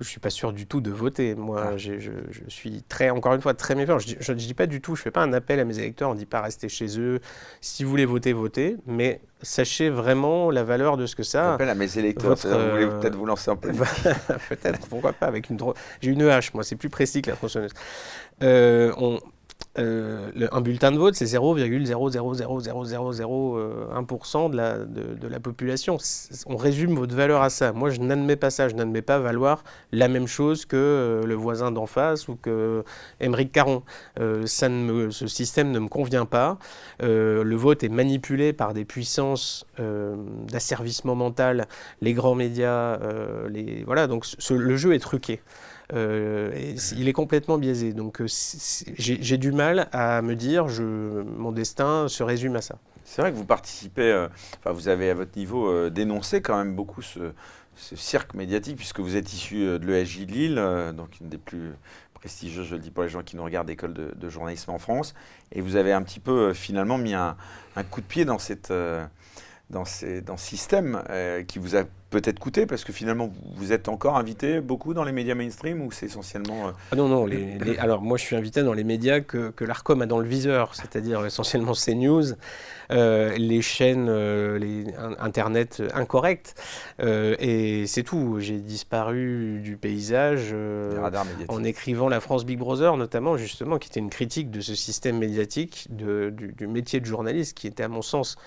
Speaker 2: Je ne suis pas sûr du tout de voter. Moi,
Speaker 1: Ah.
Speaker 2: je suis encore une fois, très méfiant. Je ne dis pas du tout, je ne fais pas un appel à mes électeurs, on ne dit pas rester chez eux. Si vous voulez voter, votez. Mais sachez vraiment la valeur de ce que ça a.
Speaker 1: J'appelle à mes électeurs,
Speaker 2: Votre,
Speaker 1: c'est-à-dire, vous voulez peut-être vous lancer en politique.
Speaker 2: Peut-être, pourquoi pas, avec j'ai une hache, moi, c'est plus précis que la tronçonneuse. Euh, on- un bulletin de vote, c'est 0,0000001% de la population. On résume votre valeur à ça. Moi, je n'admets pas ça. Je n'admets pas valoir la même chose que le voisin d'en face ou que Émeric Caron. Ce système ne me convient pas. Le vote est manipulé par des puissances d'asservissement mental, les grands médias. Voilà, donc le jeu est truqué. Il est complètement biaisé. Donc j'ai du mal à me dire mon destin se résume à ça.
Speaker 1: C'est vrai que vous participez, enfin, vous avez à votre niveau dénoncé quand même beaucoup ce cirque médiatique, puisque vous êtes issu de l'ESJ de Lille, donc une des plus prestigieuses, je le dis pour les gens qui nous regardent, école de journalisme en France, et vous avez un petit peu finalement mis un coup de pied dans dans ce système qui vous a peut-être coûté, parce que finalement vous êtes encore invité beaucoup dans les médias mainstream, ou c'est essentiellement...
Speaker 2: Ah non, non, alors moi je suis invité dans les médias que l'ARCOM a dans le viseur, c'est-à-dire essentiellement CNews, les chaînes, Internet incorrectes, et c'est tout. J'ai disparu du paysage
Speaker 1: des radars médiatiques.
Speaker 2: en écrivant La France Big Brother notamment, justement, qui était une critique de ce système médiatique, du métier de journaliste, qui était à mon sens...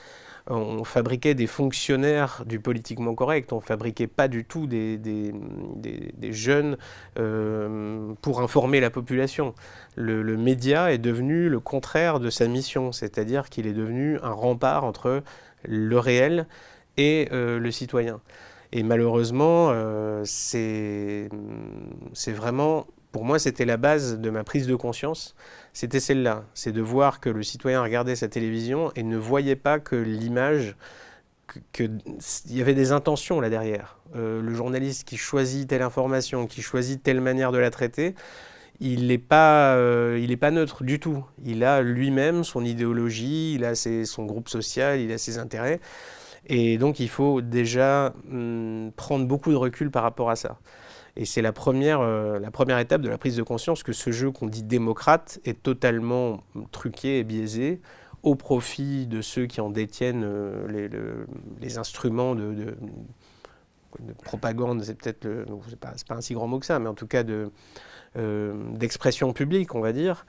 Speaker 2: On fabriquait des fonctionnaires du politiquement correct, on ne fabriquait pas du tout des jeunes pour informer la population. Le média est devenu le contraire de sa mission, c'est-à-dire qu'il est devenu un rempart entre le réel et le citoyen. Et malheureusement, c'est vraiment... Pour moi, c'était la base de ma prise de conscience. C'était celle-là. C'est de voir que le citoyen regardait sa télévision et ne voyait pas que l'image, qu'il y avait des intentions là derrière. Le journaliste qui choisit telle information, qui choisit telle manière de la traiter, il n'est pas neutre du tout. Il a lui-même son idéologie, il a son groupe social, il a ses intérêts. Et donc, il faut déjà prendre beaucoup de recul par rapport à ça. Et c'est la première étape de la prise de conscience que ce jeu qu'on dit démocrate est totalement truqué et biaisé au profit de ceux qui en détiennent les instruments de propagande, c'est peut-être c'est pas un si grand mot que ça, mais en tout cas d'expression publique, on va dire.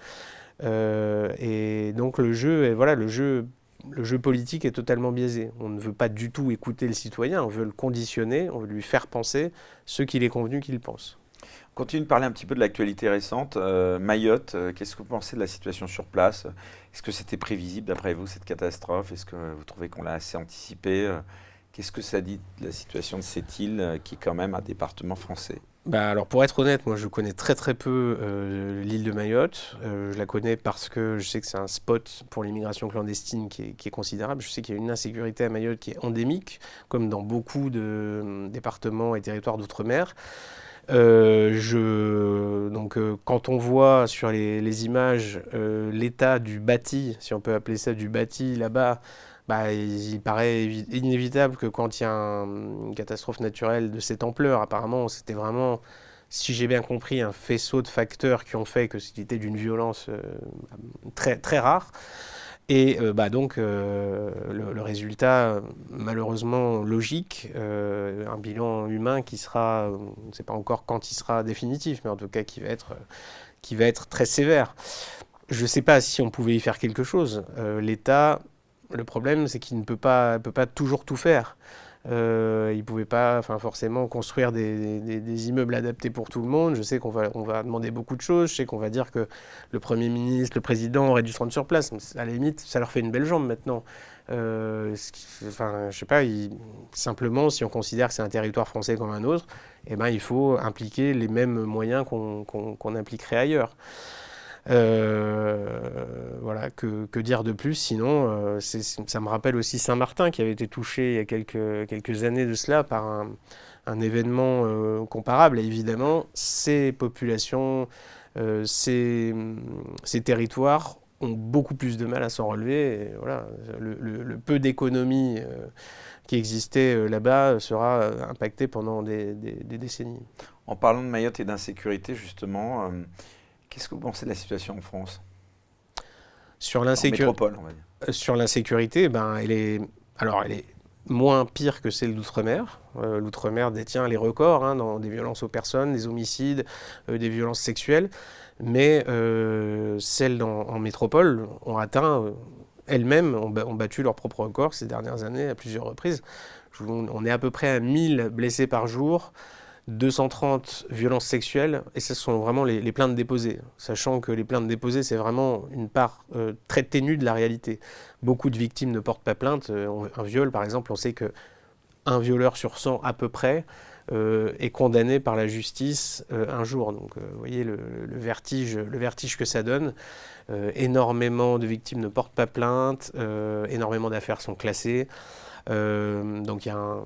Speaker 2: Et donc le jeu politique est totalement biaisé. On ne veut pas du tout écouter le citoyen, on veut le conditionner, on veut lui faire penser ce qu'il est convenu qu'il pense.
Speaker 1: On continue de parler un petit peu de l'actualité récente. Mayotte, qu'est-ce que vous pensez de la situation sur place? Est-ce que c'était prévisible d'après vous, cette catastrophe? Est-ce que vous trouvez qu'on l'a assez anticipé? Qu'est-ce que ça dit de la situation de cette île qui est quand même un département français?
Speaker 2: Alors pour être honnête, moi je connais très très peu l'île de Mayotte. Je la connais parce que je sais que c'est un spot pour l'immigration clandestine qui est considérable. Je sais qu'il y a une insécurité à Mayotte qui est endémique, comme dans beaucoup de départements et territoires d'outre-mer. Donc quand on voit sur les images l'état du bâti, si on peut appeler ça du bâti là-bas, il paraît inévitable que quand il y a une catastrophe naturelle de cette ampleur, apparemment c'était vraiment, si j'ai bien compris, un faisceau de facteurs qui ont fait que c'était d'une violence très, très rare. Et donc le résultat, malheureusement logique, un bilan humain qui sera, on ne sait pas encore quand il sera définitif, mais en tout cas qui va être très sévère. Je ne sais pas si on pouvait y faire quelque chose. L'État, le problème, c'est qu'il ne peut pas toujours tout faire. Il ne pouvait pas forcément construire des immeubles adaptés pour tout le monde. Je sais qu'on va demander beaucoup de choses. Je sais qu'on va dire que le Premier ministre, le Président auraient dû se rendre sur place. À la limite, ça leur fait une belle jambe maintenant. Je sais pas, simplement, si on considère que c'est un territoire français comme un autre, il faut impliquer les mêmes moyens qu'on impliquerait ailleurs. Voilà, que dire de plus? Sinon, ça me rappelle aussi Saint-Martin qui avait été touché il y a quelques années de cela par un événement comparable. Et évidemment, ces populations, ces territoires ont beaucoup plus de mal à s'en relever. Et voilà, le peu d'économie qui existait là-bas sera impacté pendant des décennies.
Speaker 1: En parlant de Mayotte et d'insécurité, justement, qu'est-ce que vous pensez de la situation en France?
Speaker 2: Sur
Speaker 1: En métropole, on va dire.
Speaker 2: sur l'insécurité, ben, elle est moins pire que celle d'outre-mer. L'outre-mer détient les records dans des violences aux personnes, des homicides, des violences sexuelles. Mais celles en métropole ont atteint elles-mêmes, ont battu leur propre record ces dernières années à plusieurs reprises. On est à peu près à 1000 blessés par jour, 230 violences sexuelles, et ce sont vraiment les plaintes déposées. Sachant que les plaintes déposées, c'est vraiment une part très ténue de la réalité. Beaucoup de victimes ne portent pas plainte. Un viol, par exemple, on sait qu'un violeur sur 100 à peu près est condamné par la justice un jour. Donc vous voyez le vertige que ça donne. Énormément de victimes ne portent pas plainte, énormément d'affaires sont classées. Donc il y a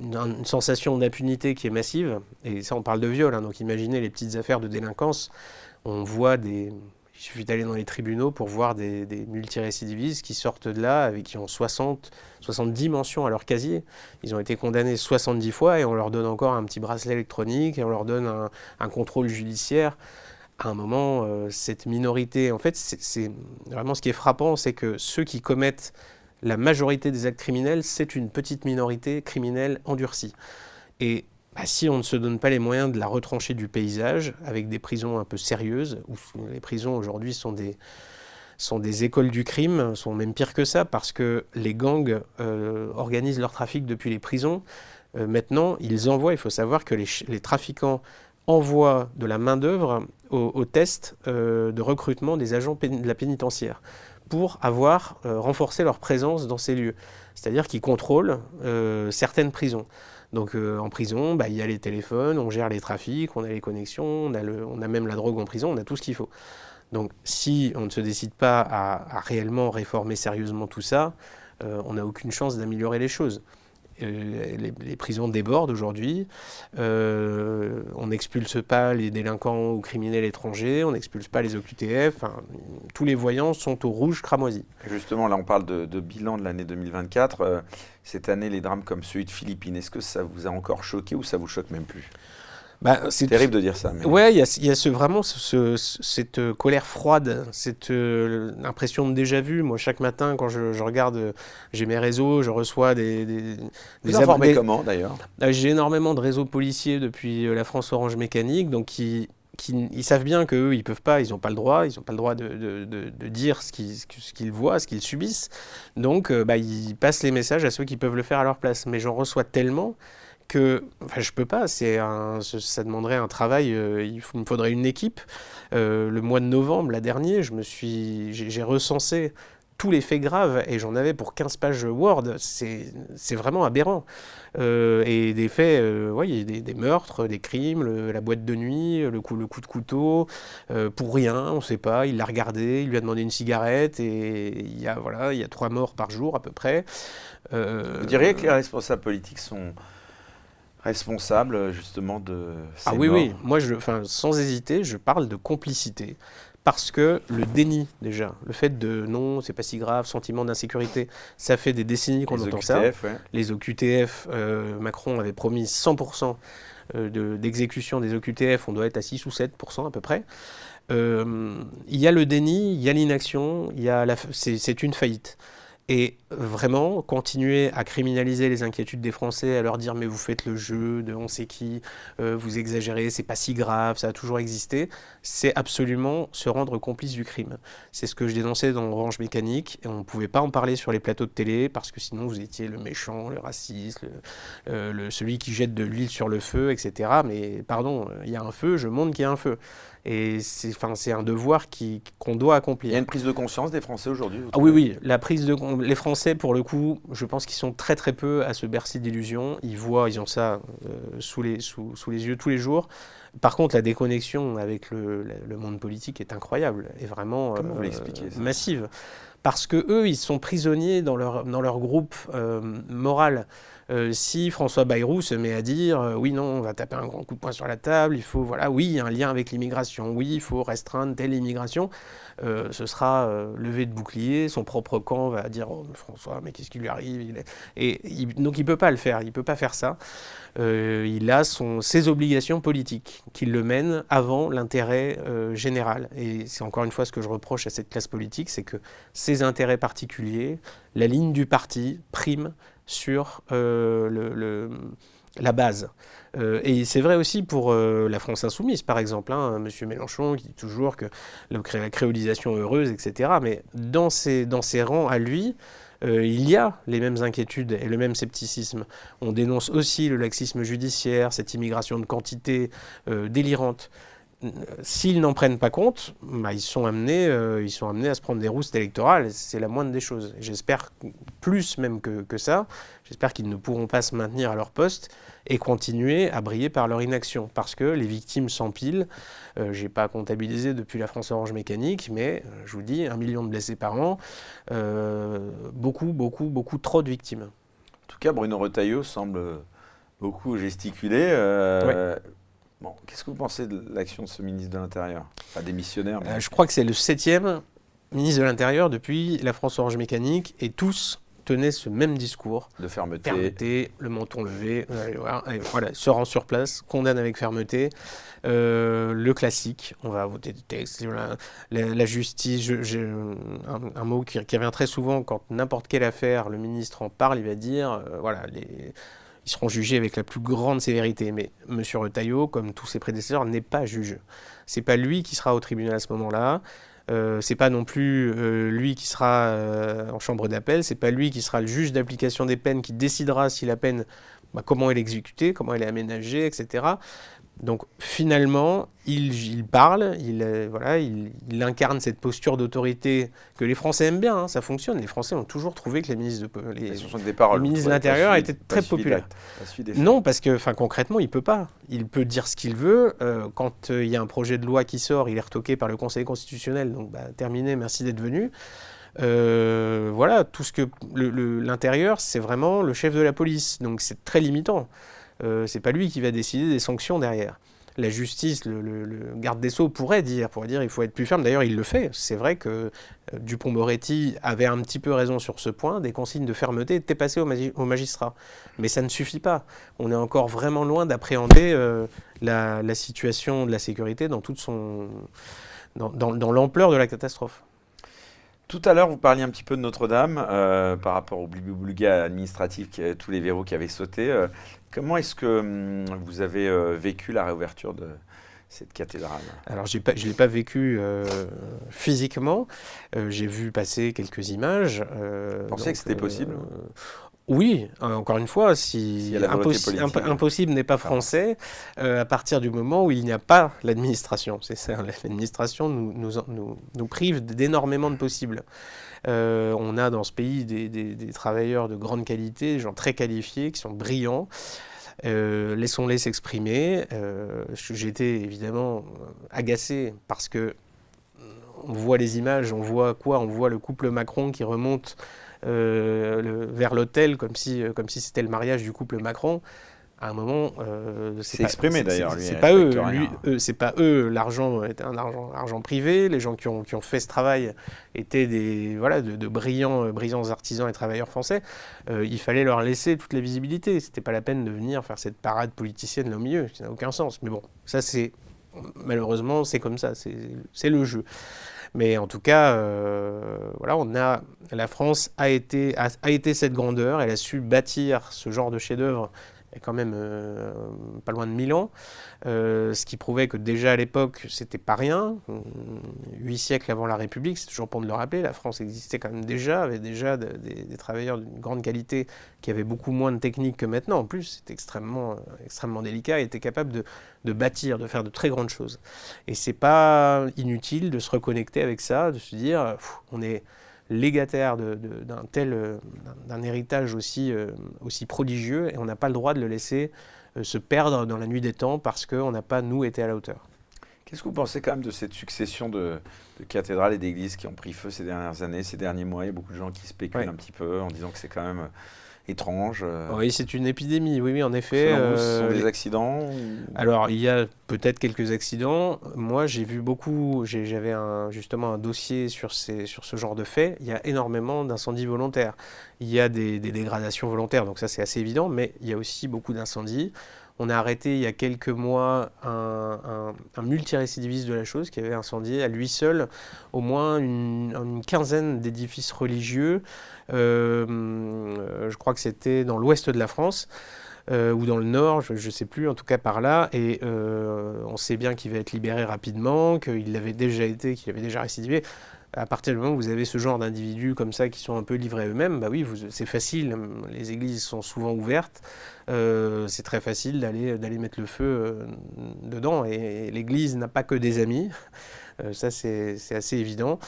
Speaker 2: une sensation d'impunité qui est massive, et ça on parle de viol, donc imaginez les petites affaires de délinquance, on voit il suffit d'aller dans les tribunaux pour voir des multirécidivistes qui sortent de là, qui ont 70 mentions à leur casier. Ils ont été condamnés 70 fois et on leur donne encore un petit bracelet électronique et on leur donne un contrôle judiciaire. À un moment, cette minorité, en fait, c'est vraiment ce qui est frappant, c'est que ceux qui commettent la majorité des actes criminels, c'est une petite minorité criminelle endurcie. Et si on ne se donne pas les moyens de la retrancher du paysage, avec des prisons un peu sérieuses, où les prisons aujourd'hui sont des écoles du crime, sont même pires que ça, parce que les gangs organisent leur trafic depuis les prisons. Maintenant, il faut savoir que les trafiquants envoient de la main-d'œuvre au test de recrutement des agents de la pénitentiaire, pour avoir renforcé leur présence dans ces lieux. C'est-à-dire qu'ils contrôlent certaines prisons. Donc en prison, il y a les téléphones, on gère les trafics, on a les connexions, on a même la drogue en prison, on a tout ce qu'il faut. Donc si on ne se décide pas à réellement réformer sérieusement tout ça, on n'a aucune chance d'améliorer les choses. Les prisons débordent aujourd'hui, on n'expulse pas les délinquants ou criminels étrangers, on n'expulse pas les OQTF, tous les voyants sont au rouge cramoisi.
Speaker 1: Justement, là on parle de bilan de l'année 2024, cette année les drames comme celui de Philippines, est-ce que ça vous a encore choqué ou ça vous choque même plus? C'est terrible de dire ça. Mais...
Speaker 2: Ouais, il y a vraiment cette colère froide, cette impression de déjà-vu. Moi, chaque matin, quand je regarde, j'ai mes réseaux, je reçois des
Speaker 1: vous informez comment, d'ailleurs?
Speaker 2: J'ai énormément de réseaux policiers depuis la France Orange Mécanique, donc ils savent bien qu'eux, ils peuvent pas, ils n'ont pas le droit, de dire ce qu'ils voient, ce qu'ils subissent. Donc, ils passent les messages à ceux qui peuvent le faire à leur place. Mais j'en reçois tellement que je peux pas, ça demanderait un travail, il me faudrait une équipe. Le mois de novembre, dernier, j'ai recensé tous les faits graves et j'en avais pour 15 pages Word. C'est vraiment aberrant. Et des faits, il y a des meurtres, des crimes, la boîte de nuit, le coup de couteau, pour rien, on ne sait pas, il l'a regardé, il lui a demandé une cigarette et il y a 3 morts par jour à peu près.
Speaker 1: Vous diriez que les responsables politiques sont responsables justement de ces morts?
Speaker 2: Oui, moi sans hésiter, je parle de complicité. Parce que le déni, déjà, le fait de non, c'est pas si grave, sentiment d'insécurité, ça fait des décennies qu'on entend ça.
Speaker 1: Ouais.
Speaker 2: Les OQTF, Macron avait promis 100% d'exécution des OQTF, on doit être à 6 ou 7% à peu près. Il y a le déni, il y a l'inaction, c'est une faillite. Et vraiment, continuer à criminaliser les inquiétudes des Français, à leur dire mais vous faites le jeu de on sait qui, vous exagérez, c'est pas si grave, ça a toujours existé, c'est absolument se rendre complice du crime. C'est ce que je dénonçais dans Orange Mécanique, et on ne pouvait pas en parler sur les plateaux de télé, parce que sinon vous étiez le méchant, le raciste, celui qui jette de l'huile sur le feu, etc. Mais pardon, il y a un feu, je montre qu'il y a un feu. Et c'est un devoir qu'on doit accomplir.
Speaker 1: Il y a une prise de conscience des Français aujourd'hui?
Speaker 2: Oui, les Français, pour le coup, je pense qu'ils sont très très peu à se bercer d'illusions. Ils ont ça sous les yeux tous les jours. Par contre, la déconnexion avec le monde politique est incroyable et vraiment massive. Parce que eux, ils sont prisonniers dans leur groupe moral. Si François Bayrou se met à dire oui, non, on va taper un grand coup de poing sur la table, il faut, voilà, oui, il y a un lien avec l'immigration, oui, il faut restreindre telle immigration, ce sera levé de bouclier, son propre camp va dire oh, François, mais qu'est-ce qui lui arrive? Donc il ne peut pas le faire, il ne peut pas faire ça. Il a ses obligations politiques qui le mènent avant l'intérêt général. Et c'est encore une fois ce que je reproche à cette classe politique, c'est que ses intérêts particuliers, la ligne du parti prime sur la base. Et c'est vrai aussi pour la France insoumise, par exemple. Monsieur Mélenchon qui dit toujours que la créolisation heureuse, etc. Mais dans ses rangs à lui, il y a les mêmes inquiétudes et le même scepticisme. On dénonce aussi le laxisme judiciaire, cette immigration de quantité délirante. S'ils n'en prennent pas compte, ils sont amenés à se prendre des roustes électorales. C'est la moindre des choses. J'espère plus même que ça. J'espère qu'ils ne pourront pas se maintenir à leur poste et continuer à briller par leur inaction. Parce que les victimes s'empilent. Je n'ai pas comptabilisé depuis la France Orange Mécanique, mais je vous dis, 1 million de blessés par an. Beaucoup trop de victimes.
Speaker 1: En tout cas, Bruno Retailleau semble beaucoup gesticuler.
Speaker 2: Ouais.
Speaker 1: Bon, qu'est-ce que vous pensez de l'action de ce ministre de l'Intérieur? Pas démissionnaire.
Speaker 2: Je crois que c'est le 7e ministre de l'Intérieur depuis la France Orange Mécanique et tous tenaient ce même discours.
Speaker 1: De fermeté.
Speaker 2: Fermeté, le menton levé, voilà, se rend sur place, condamne avec fermeté. Le classique, on va voter des textes, la justice, un mot qui revient très souvent quand n'importe quelle affaire, le ministre en parle, il va dire, ils seront jugés avec la plus grande sévérité. Mais M. Retailleau, comme tous ses prédécesseurs, n'est pas juge. C'est pas lui qui sera au tribunal à ce moment-là. C'est pas non plus lui qui sera en chambre d'appel. C'est pas lui qui sera le juge d'application des peines qui décidera si la peine, comment elle est exécutée, comment elle est aménagée, etc. Donc finalement, il parle, il incarne cette posture d'autorité que les Français aiment bien, ça fonctionne. Les Français ont toujours trouvé que les ministres de l'Intérieur étaient très populaires. Non, parce que concrètement, il ne peut pas. Il peut dire ce qu'il veut. Quand il y a un projet de loi qui sort, il est retoqué par le Conseil constitutionnel. Donc terminé, merci d'être venu. Tout ce que l'Intérieur, c'est vraiment le chef de la police. Donc c'est très limitant. C'est pas lui qui va décider des sanctions derrière. La justice, le garde des Sceaux pourrait dire il faut être plus ferme. D'ailleurs, il le fait. C'est vrai que Dupond-Moretti avait un petit peu raison sur ce point. Des consignes de fermeté étaient passées aux magistrats. Mais ça ne suffit pas. On est encore vraiment loin d'appréhender la situation de la sécurité dans dans l'ampleur de la catastrophe.
Speaker 1: Tout à l'heure, vous parliez un petit peu de Notre-Dame par rapport au blibu-boulga administratif, tous les verrous qui avaient sauté. Comment est-ce que vous avez vécu la réouverture de cette cathédrale?
Speaker 2: Alors, je ne l'ai pas vécu physiquement. J'ai vu passer quelques images.
Speaker 1: Vous pensez que c'était possible?
Speaker 2: Oui, encore une fois, impossible n'est pas français à partir du moment où il n'y a pas l'administration. C'est ça, l'administration nous prive d'énormément de possibles. On a dans ce pays des travailleurs de grande qualité, des gens très qualifiés, qui sont brillants. Laissons-les s'exprimer. J'ai été évidemment agacé parce que on voit les images, on voit quoi? On voit le couple Macron qui remonte vers l'hôtel comme si c'était le mariage du couple Macron. À un moment,
Speaker 1: c'est exprimé d'ailleurs.
Speaker 2: C'est pas eux. C'est pas eux. L'argent était un argent privé. Les gens qui ont fait ce travail étaient de brillants artisans et travailleurs français. Il fallait leur laisser toute la visibilité. C'était pas la peine de venir faire cette parade politicienne là au milieu. Ça n'a aucun sens. Mais bon, ça malheureusement c'est comme ça. C'est le jeu. Mais en tout cas, la France a été cette grandeur. Elle a su bâtir ce genre de chef-d'œuvre. Il y a quand même pas loin de 1000 ans, ce qui prouvait que déjà à l'époque, c'était pas rien. 8 siècles avant la République, c'est toujours bon de le rappeler, la France existait quand même déjà, avait déjà des travailleurs d'une grande qualité qui avaient beaucoup moins de technique que maintenant. En plus, c'était extrêmement délicat et était capable de bâtir, de faire de très grandes choses. Et c'est pas inutile de se reconnecter avec ça, de se dire, on est légataire d'un héritage aussi prodigieux et on n'a pas le droit de le laisser se perdre dans la nuit des temps parce qu'on n'a pas, nous, été à la hauteur.
Speaker 1: Qu'est-ce que vous pensez quand même de cette succession de cathédrales et d'églises qui ont pris feu ces dernières années, ces derniers mois? Il y a beaucoup de gens qui spéculent un petit peu en disant que c'est quand même étrange.
Speaker 2: Oui, c'est une épidémie, oui, en effet.
Speaker 1: Selon vous, ce sont des accidents
Speaker 2: Alors, il y a peut-être quelques accidents. Moi, j'ai vu beaucoup, j'avais justement un dossier sur ce genre de faits. Il y a énormément d'incendies volontaires. Il y a des dégradations volontaires, donc ça c'est assez évident, mais il y a aussi beaucoup d'incendies. On a arrêté il y a quelques mois un multirécidiviste de la chose qui avait incendié à lui seul au moins une quinzaine d'édifices religieux. Je crois que c'était dans l'ouest de la France. Ou dans le nord, je ne sais plus, en tout cas par là, et on sait bien qu'il va être libéré rapidement, qu'il l'avait déjà été, qu'il avait déjà récidivé. À partir du moment où vous avez ce genre d'individus comme ça qui sont un peu livrés à eux-mêmes, bah oui, c'est facile, les églises sont souvent ouvertes, c'est très facile d'aller mettre le feu dedans, et l'église n'a pas que des amis, ça c'est assez évident.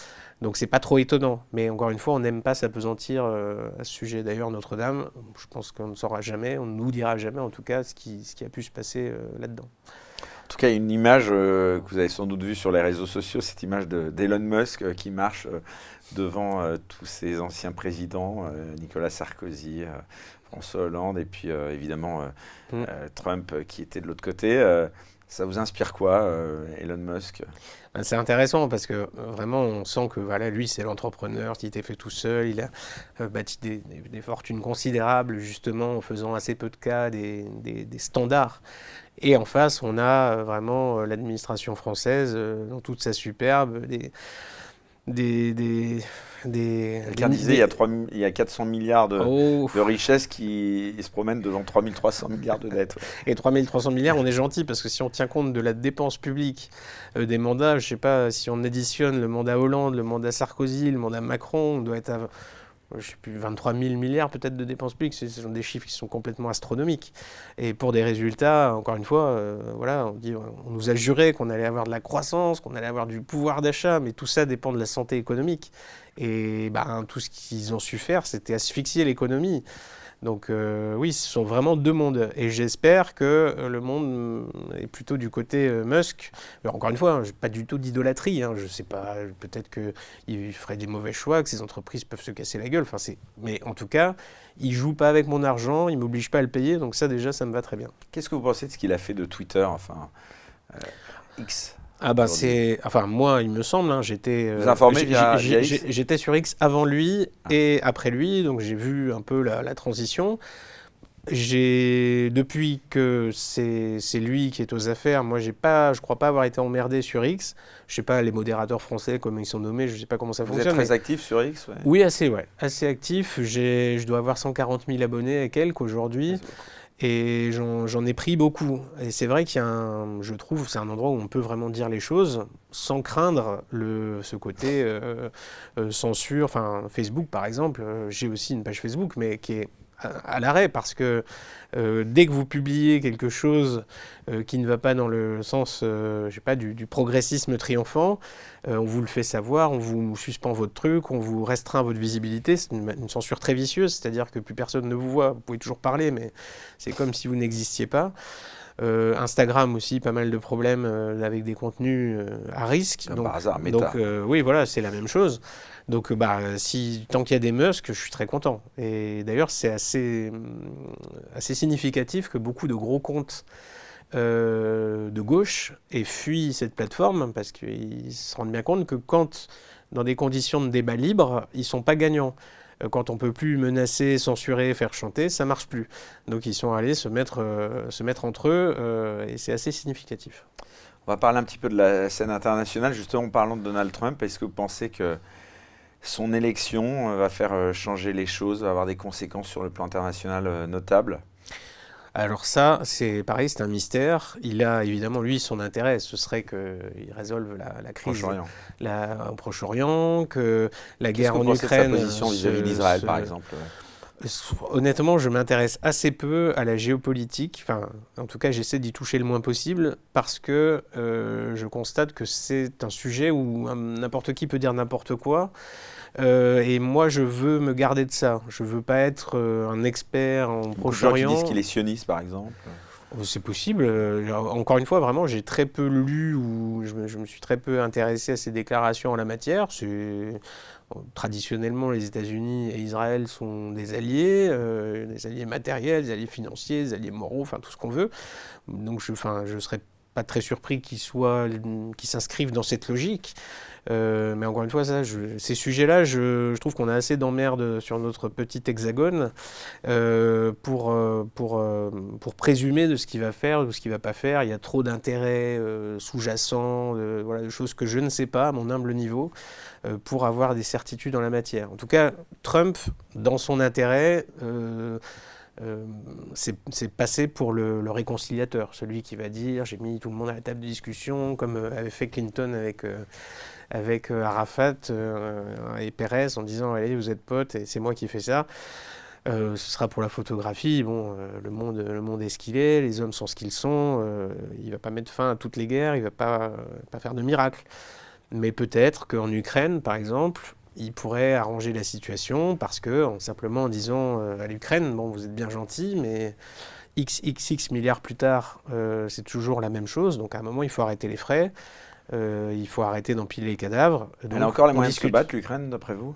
Speaker 2: Donc c'est pas trop étonnant, mais encore une fois, on n'aime pas s'apesantir à ce sujet. D'ailleurs, Notre-Dame, je pense qu'on ne saura jamais, on ne nous dira jamais en tout cas ce qui a pu se passer là-dedans.
Speaker 1: En tout cas, une image que vous avez sans doute vue sur les réseaux sociaux, cette image d'Elon Musk qui marche devant tous ces anciens présidents, Nicolas Sarkozy, François Hollande, et puis évidemment Trump qui était de l'autre côté. Ça vous inspire quoi, Elon Musk?
Speaker 2: C'est intéressant parce que vraiment on sent que voilà, lui c'est l'entrepreneur qui était fait tout seul, il a bâti des fortunes considérables justement en faisant assez peu de cas des standards. Et en face on a vraiment l'administration française dans toute sa superbe,
Speaker 1: Quelqu'un disait il y a 400 milliards de richesses qui se promènent devant 3300 milliards de dettes. Ouais.
Speaker 2: Et 3300 milliards, on est gentil parce que si on tient compte de la dépense publique des mandats, je ne sais pas, si on additionne le mandat Hollande, le mandat Sarkozy, le mandat Macron, on doit être à je sais plus, 23 000 milliards peut-être de dépenses publiques. Ce sont des chiffres qui sont complètement astronomiques. Et pour des résultats, encore une fois, voilà, on nous a juré qu'on allait avoir de la croissance, qu'on allait avoir du pouvoir d'achat, mais tout ça dépend de la santé économique. Et tout ce qu'ils ont su faire, c'était asphyxier l'économie. Donc oui, ce sont vraiment deux mondes. Et j'espère que le monde est plutôt du côté Musk. Alors, encore une fois, hein, pas du tout d'idolâtrie. Hein, je ne sais pas, peut-être qu'il ferait des mauvais choix, que ces entreprises peuvent se casser la gueule. Mais en tout cas, il ne joue pas avec mon argent, il ne m'oblige pas à le payer. Donc ça, déjà, ça me va très bien.
Speaker 1: Qu'est-ce que vous pensez de ce qu'il a fait de Twitter, enfin X?
Speaker 2: Moi, il me semble, hein, j'étais
Speaker 1: vous informez via X?
Speaker 2: J'étais sur X avant lui et après lui, donc j'ai vu un peu la transition. Depuis que c'est lui qui est aux affaires, moi je crois pas avoir été emmerdé sur X. Je sais pas les modérateurs français comment ils sont nommés, je sais pas comment ça fonctionne.
Speaker 1: Vous êtes très actif sur X? Ouais.
Speaker 2: Oui, assez actif. Je dois avoir 140 000 abonnés et quelques aujourd'hui. Et j'en ai pris beaucoup. Et c'est vrai je trouve, c'est un endroit où on peut vraiment dire les choses sans craindre ce côté censure. Enfin, Facebook, par exemple, j'ai aussi une page Facebook, mais qui est à l'arrêt parce que dès que vous publiez quelque chose qui ne va pas dans le sens je sais pas, du progressisme triomphant, on vous le fait savoir, on vous suspend votre truc, on vous restreint votre visibilité. C'est une censure très vicieuse, c'est-à-dire que plus personne ne vous voit. Vous pouvez toujours parler, mais c'est comme si vous n'existiez pas. Instagram aussi, pas mal de problèmes avec des contenus à risque.
Speaker 1: Comme par hasard, Meta.
Speaker 2: Donc oui, voilà, c'est la même chose. Donc tant qu'il y a des Musk, je suis très content. Et d'ailleurs, c'est assez significatif que beaucoup de gros comptes de gauche aient fui cette plateforme parce qu'ils se rendent bien compte que quand, dans des conditions de débat libre, ils ne sont pas gagnants. Quand on ne peut plus menacer, censurer, faire chanter, ça ne marche plus. Donc ils sont allés se mettre entre eux et c'est assez significatif.
Speaker 1: On va parler un petit peu de la scène internationale, justement en parlant de Donald Trump. Est-ce que vous pensez que son élection va faire changer les choses, va avoir des conséquences sur le plan international notables?
Speaker 2: Alors ça, c'est pareil, c'est un mystère. Il a évidemment, lui, son intérêt, ce serait qu'il résolve la crise au Proche-Orient, que la guerre en Ukraine...
Speaker 1: Qu'est-ce que vous pensez de sa position vis-à-vis d'Israël, par exemple?
Speaker 2: Honnêtement, je m'intéresse assez peu à la géopolitique. Enfin, en tout cas, j'essaie d'y toucher le moins possible parce que je constate que c'est un sujet où n'importe qui peut dire n'importe quoi. Et moi, je veux me garder de ça. Je veux pas être un expert en Proche-Orient.
Speaker 1: Beaucoup de gens qui disent qu'il est sioniste, par exemple.
Speaker 2: C'est possible. Encore une fois, vraiment, j'ai très peu lu ou je me suis très peu intéressé à ses déclarations en la matière. Traditionnellement, les États-Unis et Israël sont des alliés matériels, des alliés financiers, des alliés moraux, enfin tout ce qu'on veut. Donc je ne serais pas très surpris qu'ils s'inscrivent dans cette logique. Mais encore une fois, ces sujets-là, je trouve qu'on a assez d'emmerdes sur notre petit hexagone pour présumer de ce qu'il va faire, de ce qu'il ne va pas faire. Il y a trop d'intérêts sous-jacents, voilà, de choses que je ne sais pas à mon humble niveau, pour avoir des certitudes en la matière. En tout cas, Trump, dans son intérêt, c'est passé pour le réconciliateur, celui qui va dire j'ai mis tout le monde à la table de discussion, comme avait fait Clinton avec Arafat et Pérez en disant allez vous êtes potes et c'est moi qui fais ça. Ce sera pour la photographie. Bon, le monde est ce qu'il est, les hommes sont ce qu'ils sont. Il ne va pas mettre fin à toutes les guerres, il ne va pas faire de miracle. Mais peut-être qu'en Ukraine, par exemple, il pourrait arranger la situation parce que, simplement en disant à l'Ukraine, bon, vous êtes bien gentil, mais XXX milliards plus tard, c'est toujours la même chose. Donc à un moment, il faut arrêter les frais, il faut arrêter d'empiler les cadavres.
Speaker 1: Elle a encore les moyens de se battre, l'Ukraine, d'après vous?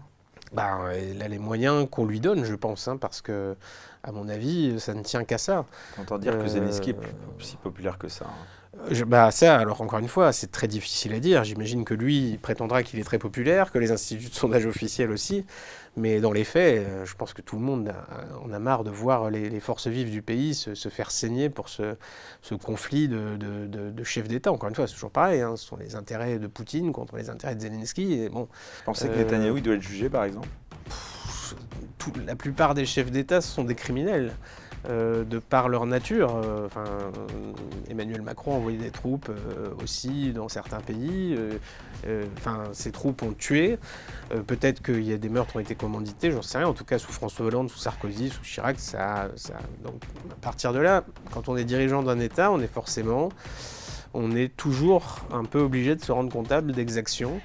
Speaker 2: Elle a les moyens qu'on lui donne, je pense, parce que, à mon avis, ça ne tient qu'à ça.
Speaker 1: On entend dire que Zelensky est si populaire que ça.
Speaker 2: Ça, alors encore une fois, c'est très difficile à dire. J'imagine que lui, il prétendra qu'il est très populaire, que les instituts de sondage officiels aussi. Mais dans les faits, je pense que tout le monde en a marre de voir les forces vives du pays se faire saigner pour ce conflit de chefs d'État. Encore une fois, c'est toujours pareil. Ce sont les intérêts de Poutine contre les intérêts de Zelensky. Et bon,
Speaker 1: vous pensez que Netanyahou doit être jugé, par exemple?
Speaker 2: La plupart des chefs d'État sont des criminels. De par leur nature. Emmanuel Macron a envoyé des troupes aussi dans certains pays. Ces troupes ont tué. Peut-être qu'il y a des meurtres qui ont été commandités, j'en sais rien. En tout cas, sous François Hollande, sous Sarkozy, sous Chirac, donc, à partir de là, quand on est dirigeant d'un État, on est toujours un peu obligé de se rendre comptable d'exactions.